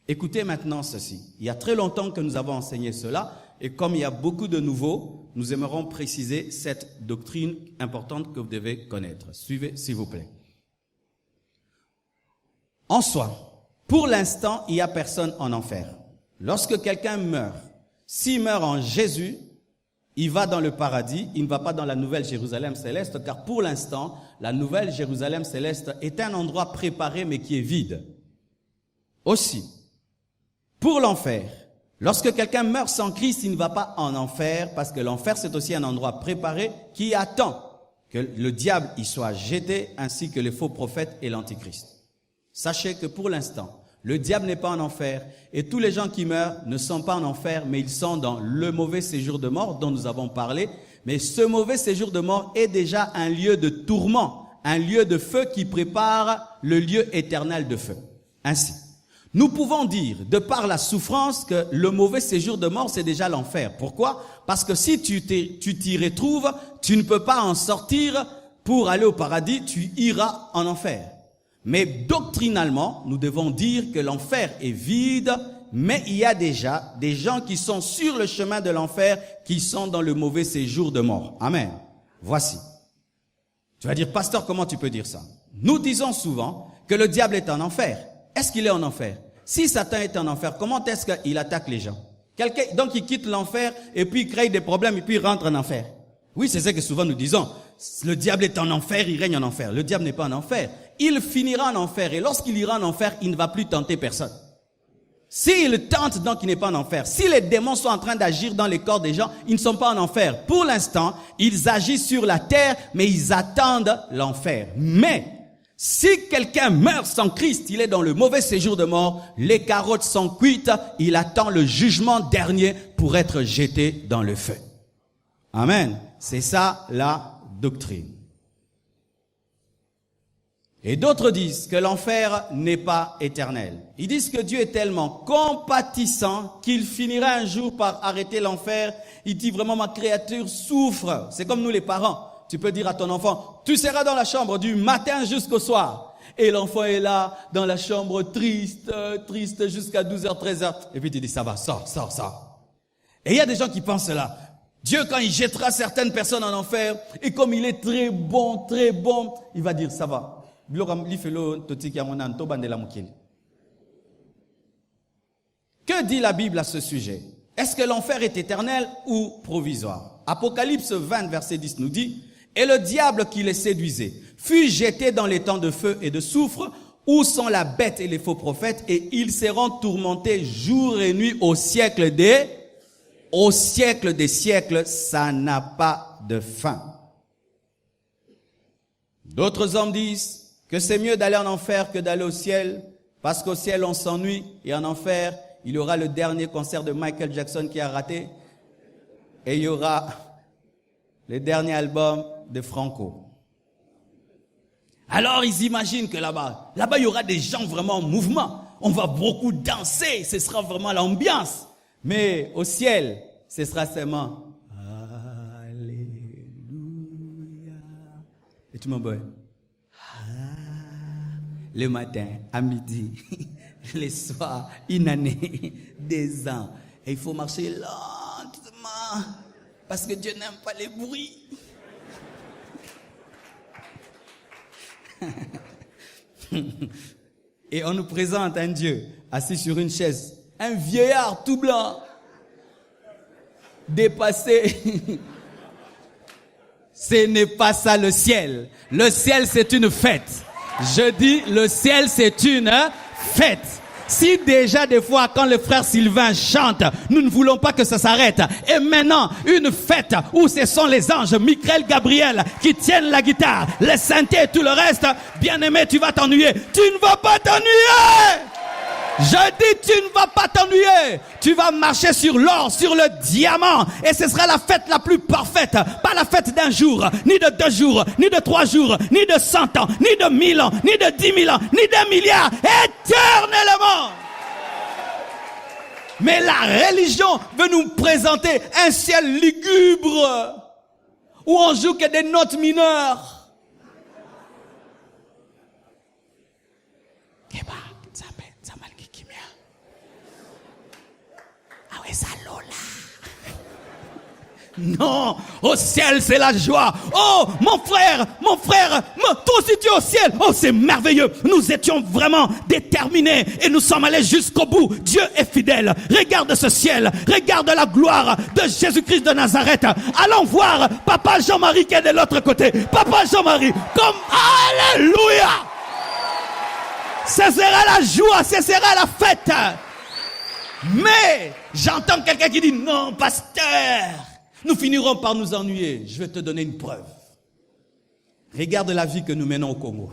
Écoutez maintenant ceci. Il y a très longtemps que nous avons enseigné cela, et comme il y a beaucoup de nouveaux, nous aimerons préciser cette doctrine importante que vous devez connaître. Suivez, s'il vous plaît. En soi, pour l'instant, il n'y a personne en enfer. Lorsque quelqu'un meurt, s'il meurt en Jésus, il va dans le paradis, il ne va pas dans la nouvelle Jérusalem céleste, car pour l'instant, la nouvelle Jérusalem céleste est un endroit préparé mais qui est vide. Aussi, pour l'enfer, lorsque quelqu'un meurt sans Christ, il ne va pas en enfer, parce que l'enfer c'est aussi un endroit préparé qui attend que le diable y soit jeté, ainsi que les faux prophètes et l'antichrist. Sachez que pour l'instant, le diable n'est pas en enfer et tous les gens qui meurent ne sont pas en enfer, mais ils sont dans le mauvais séjour de mort dont nous avons parlé. Mais ce mauvais séjour de mort est déjà un lieu de tourment, un lieu de feu qui prépare le lieu éternel de feu. Ainsi, nous pouvons dire, de par la souffrance, que le mauvais séjour de mort, c'est déjà l'enfer. Pourquoi? Parce que si tu t'y retrouves, tu ne peux pas en sortir pour aller au paradis, tu iras en enfer. Mais doctrinalement, nous devons dire que l'enfer est vide, mais il y a déjà des gens qui sont sur le chemin de l'enfer, qui sont dans le mauvais séjour de mort. Amen. Voici. Tu vas dire, pasteur, comment tu peux dire ça? Nous disons souvent que le diable est en enfer. Est-ce qu'il est en enfer? Si Satan est en enfer, comment est-ce qu'il attaque les gens? Donc il quitte l'enfer et puis il crée des problèmes et puis il rentre en enfer. Oui, c'est ce que souvent nous disons. Le diable est en enfer, il règne en enfer. Le diable n'est pas en enfer. Il finira en enfer et lorsqu'il ira en enfer, il ne va plus tenter personne. S'il tente, donc il n'est pas en enfer. Si les démons sont en train d'agir dans les corps des gens, ils ne sont pas en enfer. Pour l'instant, ils agissent sur la terre, mais ils attendent l'enfer. Mais si quelqu'un meurt sans Christ, il est dans le mauvais séjour de mort, les carottes sont cuites, il attend le jugement dernier pour être jeté dans le feu. Amen. C'est ça la doctrine. Et d'autres disent que l'enfer n'est pas éternel. Ils disent que Dieu est tellement compatissant qu'il finira un jour par arrêter l'enfer. Il dit vraiment, ma créature souffre. C'est comme nous les parents. Tu peux dire à ton enfant, tu seras dans la chambre du matin jusqu'au soir. Et l'enfant est là, dans la chambre triste jusqu'à 12h, 13h. Et puis tu dis, ça va, sors. Et il y a des gens qui pensent là. Dieu, quand il jettera certaines personnes en enfer, et comme il est très bon, il va dire, ça va. Que dit la Bible à ce sujet? Est-ce que l'enfer est éternel ou provisoire? Apocalypse 20, verset 10 nous dit, « Et le diable qui les séduisait fut jeté dans les temps de feu et de soufre, où sont la bête et les faux prophètes, et ils seront tourmentés jour et nuit au siècle des siècles, ça n'a pas de fin. » D'autres hommes disent que c'est mieux d'aller en enfer que d'aller au ciel, parce qu'au ciel on s'ennuie, et en enfer, il y aura le dernier concert de Michael Jackson qui a raté, et il y aura le dernier album de Franco. Alors ils imaginent que là-bas, il y aura des gens vraiment en mouvement. On va beaucoup danser, ce sera vraiment l'ambiance. Mais au ciel, ce sera seulement Alléluia. Et tout le monde, le matin, à midi, les soirs, une année, des ans. Et il faut marcher lentement, parce que Dieu n'aime pas les bruits. Et on nous présente un Dieu assis sur une chaise, un vieillard tout blanc, dépassé. Ce n'est pas ça le ciel. Le ciel, c'est une fête. Je dis, le ciel, c'est une fête. Si déjà des fois quand le frère Sylvain chante, nous ne voulons pas que ça s'arrête. Et maintenant, une fête où ce sont les anges, Michael, Gabriel, qui tiennent la guitare, les synthés et tout le reste, bien-aimé, tu vas t'ennuyer. Tu ne vas pas t'ennuyer! Je dis, tu ne vas pas t'ennuyer. Tu vas marcher sur l'or, sur le diamant. Et ce sera la fête la plus parfaite. Pas la fête d'un jour, ni de 2 jours, ni de 3 jours, ni de 100 ans, ni de 1000 ans, ni de 10 000 ans, ni d'1 milliard. Éternellement. Mais la religion veut nous présenter un ciel lugubre où on joue que des notes mineures. Non, au ciel c'est la joie. Oh, mon frère, toi aussi tu es au ciel. Oh, c'est merveilleux. Nous étions vraiment déterminés et nous sommes allés jusqu'au bout. Dieu est fidèle. Regarde ce ciel, regarde la gloire de Jésus-Christ de Nazareth. Allons voir Papa Jean-Marie qui est de l'autre côté. Papa Jean-Marie, comme Alléluia. Ce sera la joie, ce sera la fête. Mais j'entends quelqu'un qui dit, non, pasteur, nous finirons par nous ennuyer. Je vais te donner une preuve. Regarde la vie que nous menons au Congo.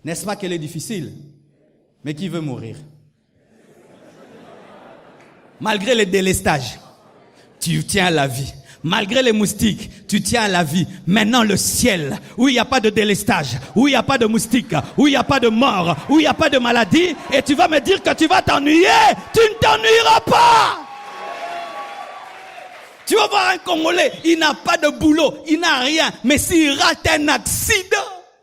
N'est-ce pas qu'elle est difficile? Mais qui veut mourir? Malgré les délestages, tu tiens à la vie. Malgré les moustiques, tu tiens à la vie. Maintenant le ciel, où il n'y a pas de délestage, où il n'y a pas de moustiques, où il n'y a pas de mort, où il n'y a pas de maladie, et tu vas me dire que tu vas t'ennuyer. Tu ne t'ennuieras pas. Tu vas voir un Congolais, il n'a pas de boulot, il n'a rien, mais s'il rate un accident,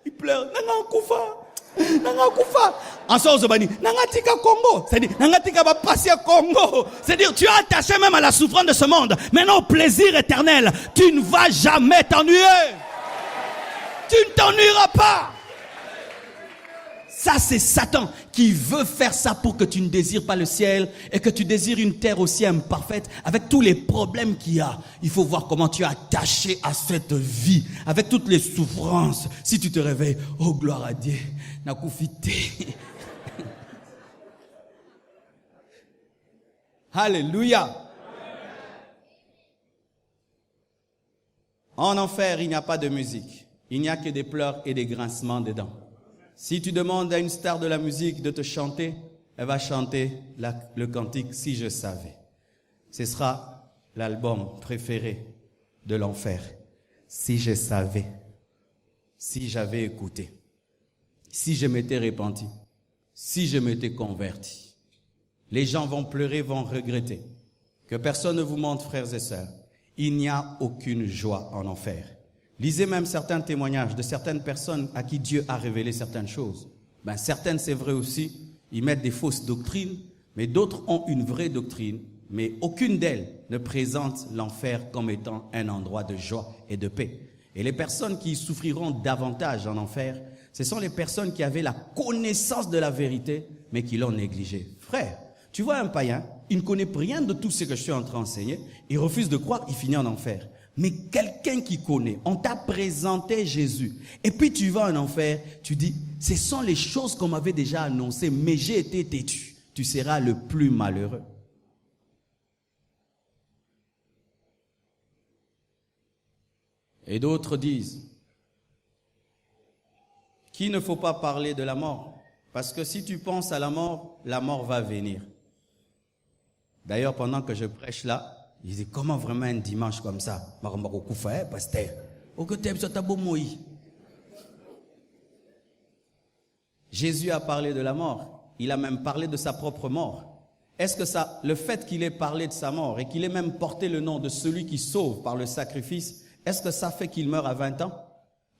il pleure. Nanga kufa. En sort Zobani, nanga tika Congo. C'est-à-dire, nanga tika ba passer Congo. C'est-à-dire, tu es attaché même à la souffrance de ce monde. Maintenant, au plaisir éternel, tu ne vas jamais t'ennuyer. Tu ne t'ennuieras pas. Ça, c'est Satan qui veut faire ça pour que tu ne désires pas le ciel et que tu désires une terre aussi imparfaite avec tous les problèmes qu'il y a. Il faut voir comment tu es attaché à cette vie avec toutes les souffrances. Si tu te réveilles, oh gloire à Dieu, nakufite. Alléluia. En enfer, il n'y a pas de musique. Il n'y a que des pleurs et des grincements de dents. Si tu demandes à une star de la musique de te chanter, elle va chanter le cantique « Si je savais ». Ce sera l'album préféré de l'enfer. Si je savais, si j'avais écouté, si je m'étais repenti, si je m'étais converti. Les gens vont pleurer, vont regretter. Que personne ne vous montre, frères et sœurs, il n'y a aucune joie en enfer. Lisez même certains témoignages de certaines personnes à qui Dieu a révélé certaines choses. Certaines, c'est vrai aussi, ils mettent des fausses doctrines, mais d'autres ont une vraie doctrine, mais aucune d'elles ne présente l'enfer comme étant un endroit de joie et de paix. Et les personnes qui souffriront davantage en enfer, Ce sont les personnes qui avaient la connaissance de la vérité, mais qui l'ont négligée. Frère, tu vois un païen, il ne connaît rien de tout ce que je suis en train d'enseigner, il refuse de croire, il finit en enfer. Mais quelqu'un qui connaît, on t'a présenté Jésus, et puis tu vas en enfer, tu dis, ce sont les choses qu'on m'avait déjà annoncées, mais j'ai été têtu. Tu seras le plus malheureux. Et d'autres disent qu'il ne faut pas parler de la mort, parce que si tu penses à la mort va venir. D'ailleurs, pendant que je prêche là, je dis, comment vraiment un dimanche comme ça? Jésus a parlé de la mort. Il a même parlé de sa propre mort. Est-ce que ça, le fait qu'il ait parlé de sa mort et qu'il ait même porté le nom de celui qui sauve par le sacrifice, est-ce que ça fait qu'il meurt à 20 ans?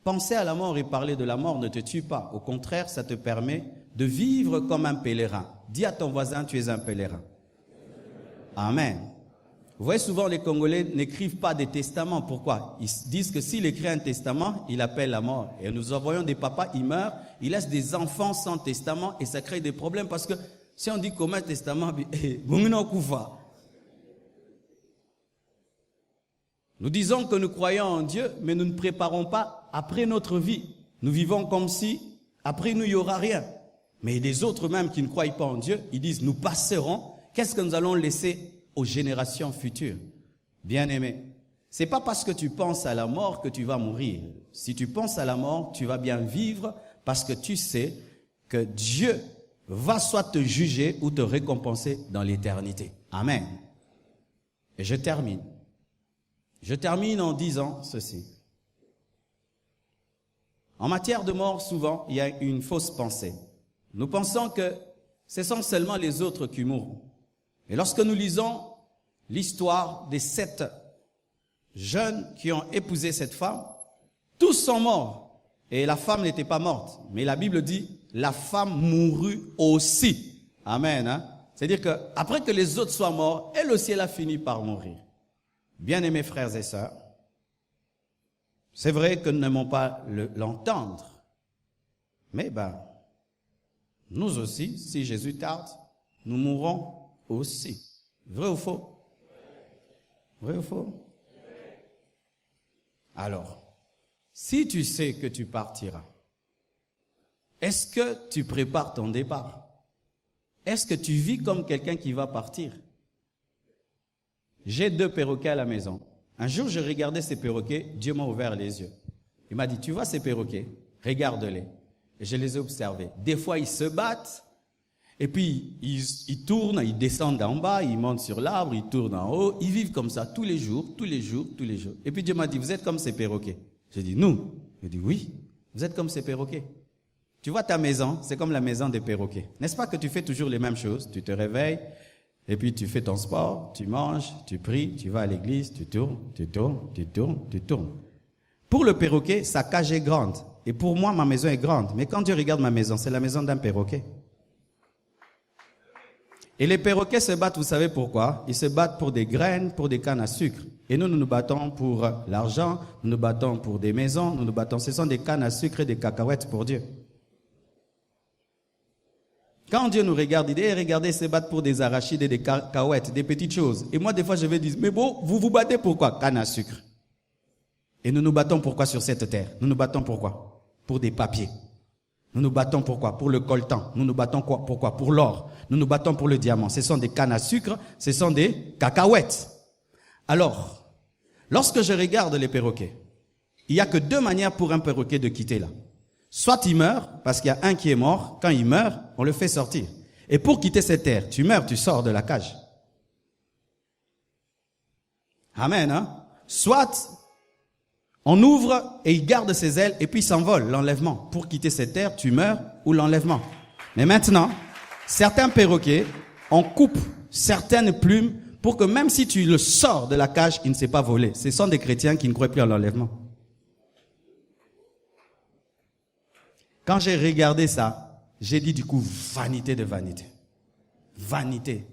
Penser à la mort et parler de la mort ne te tue pas. Au contraire, ça te permet de vivre comme un pèlerin. Dis à ton voisin, tu es un pèlerin. Amen. Vous voyez, souvent les Congolais n'écrivent pas des testaments. Pourquoi? Ils disent que s'il écrit un testament, il appelle la mort. Et nous envoyons des papas, ils meurent, ils laissent des enfants sans testament et ça crée des problèmes parce que si on dit comment un testament, nous disons que nous croyons en Dieu, mais nous ne préparons pas après notre vie. Nous vivons comme si après nous, il n'y aura rien. Mais les autres même qui ne croient pas en Dieu, ils disent, nous passerons. Qu'est-ce que nous allons laisser aux générations futures? Bien-aimés, ce n'est pas parce que tu penses à la mort que tu vas mourir. Si tu penses à la mort, tu vas bien vivre parce que tu sais que Dieu va soit te juger ou te récompenser dans l'éternité. Amen. Et je termine. Je termine en disant ceci. En matière de mort, souvent, il y a une fausse pensée. Nous pensons que ce sont seulement les autres qui mourront. Et lorsque nous lisons l'histoire des 7 jeunes qui ont épousé cette femme, tous sont morts. Et la femme n'était pas morte. Mais la Bible dit, la femme mourut aussi. Amen. Hein? C'est-à-dire qu'après que les autres soient morts, elle aussi, elle a fini par mourir. Bien-aimés frères et sœurs, c'est vrai que nous n'aimons pas l'entendre. Mais nous aussi, si Jésus tarde, nous mourrons aussi. Vrai ou faux? Vrai ou faux? Alors, si tu sais que tu partiras, est-ce que tu prépares ton départ? Est-ce que tu vis comme quelqu'un qui va partir? J'ai 2 perroquets à la maison. Un jour, je regardais ces perroquets, Dieu m'a ouvert les yeux. Il m'a dit, tu vois ces perroquets? Regarde-les. Et je les ai observés. Des fois, ils se battent. Et puis, ils tournent, ils descendent en bas, ils montent sur l'arbre, ils tournent en haut. Ils vivent comme ça tous les jours, tous les jours, tous les jours. Et puis Dieu m'a dit, vous êtes comme ces perroquets. J'ai dit, nous. Il dit, oui, vous êtes comme ces perroquets. Tu vois ta maison, c'est comme la maison des perroquets. N'est-ce pas que tu fais toujours les mêmes choses? Tu te réveilles, et puis tu fais ton sport, tu manges, tu pries, tu vas à l'église, tu tournes, tu tournes, tu tournes, tu tournes. Pour le perroquet, sa cage est grande. Et pour moi, ma maison est grande. Mais quand Dieu regarde ma maison, c'est la maison d'un perroquet. Et les perroquets se battent, vous savez pourquoi? Ils se battent pour des graines, pour des cannes à sucre. Et nous nous battons pour l'argent, nous nous battons pour des maisons, nous nous battons. Ce sont des cannes à sucre et des cacahuètes pour Dieu. Quand Dieu nous regarde, il dit, regardez, ils se battent pour des arachides et des cacahuètes, des petites choses. Et moi, des fois, je vais dire, mais bon, vous vous battez pourquoi? Canne à sucre. Et nous nous battons pourquoi sur cette terre? Nous nous battons pourquoi? Pour des papiers. Nous nous battons pourquoi? Pour le coltan. Nous nous battons pourquoi? Pour l'or. Nous nous battons pour le diamant. Ce sont des cannes à sucre, ce sont des cacahuètes. Alors, lorsque je regarde les perroquets, il n'y a que 2 manières pour un perroquet de quitter là. Soit il meurt, parce qu'il y a un qui est mort. Quand il meurt, on le fait sortir. Et pour quitter cette terre, tu meurs, tu sors de la cage. Amen. Hein? Soit on ouvre et il garde ses ailes et puis il s'envole, l'enlèvement. Pour quitter cette terre, tu meurs ou l'enlèvement. Mais maintenant, certains perroquets, on coupe certaines plumes pour que même si tu le sors de la cage, il ne s'est pas volé. Ce sont des chrétiens qui ne croient plus à l'enlèvement. Quand j'ai regardé ça, j'ai dit du coup, vanité de vanité. Vanité.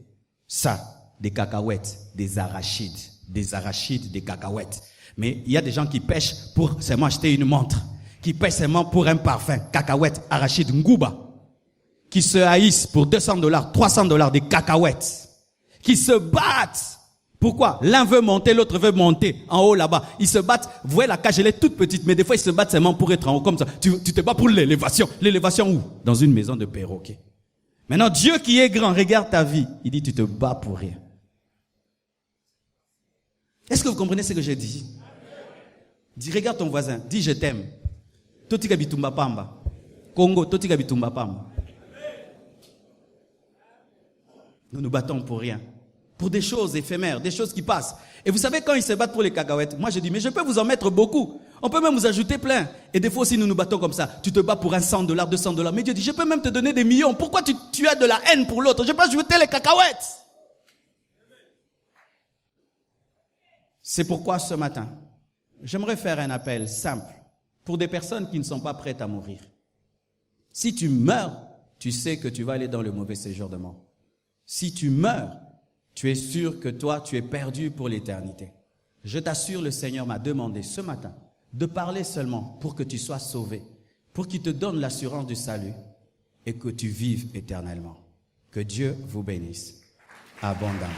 Ça, des cacahuètes, des arachides, des cacahuètes. Mais il y a des gens qui pêchent pour seulement acheter une montre. qui paient seulement pour un parfum, cacahuètes, arachides, ngouba, qui se haïssent pour $200, $300 des cacahuètes, qui se battent. Pourquoi? L'un veut monter, l'autre veut monter en haut là-bas. Ils se battent. Vous voyez, la cage, elle est toute petite, mais des fois, ils se battent seulement pour être en haut comme ça. Tu te bats pour l'élévation. L'élévation où? Dans une maison de perroquet. Maintenant, Dieu qui est grand, regarde ta vie. Il dit, tu te bats pour rien. Est-ce que vous comprenez ce que j'ai dit? Dis, regarde ton voisin. Dis, je t'aime. Totika bitumba pamba. Congo, totika bitumba pamba. Nous nous battons pour rien. Pour des choses éphémères, des choses qui passent. Et vous savez, quand ils se battent pour les cacahuètes, moi je dis, mais je peux vous en mettre beaucoup. On peut même vous ajouter plein. Et des fois aussi, nous nous battons comme ça. Tu te bats pour un $100, $200. Mais Dieu dit, je peux même te donner des millions. Pourquoi tu as de la haine pour l'autre? Je peux ajouter les cacahuètes. C'est pourquoi ce matin, j'aimerais faire un appel simple pour des personnes qui ne sont pas prêtes à mourir. Si tu meurs, tu sais que tu vas aller dans le mauvais séjour de mort. Si tu meurs, tu es sûr que toi, tu es perdu pour l'éternité. Je t'assure, le Seigneur m'a demandé ce matin de parler seulement pour que tu sois sauvé, pour qu'il te donne l'assurance du salut et que tu vives éternellement. Que Dieu vous bénisse abondamment.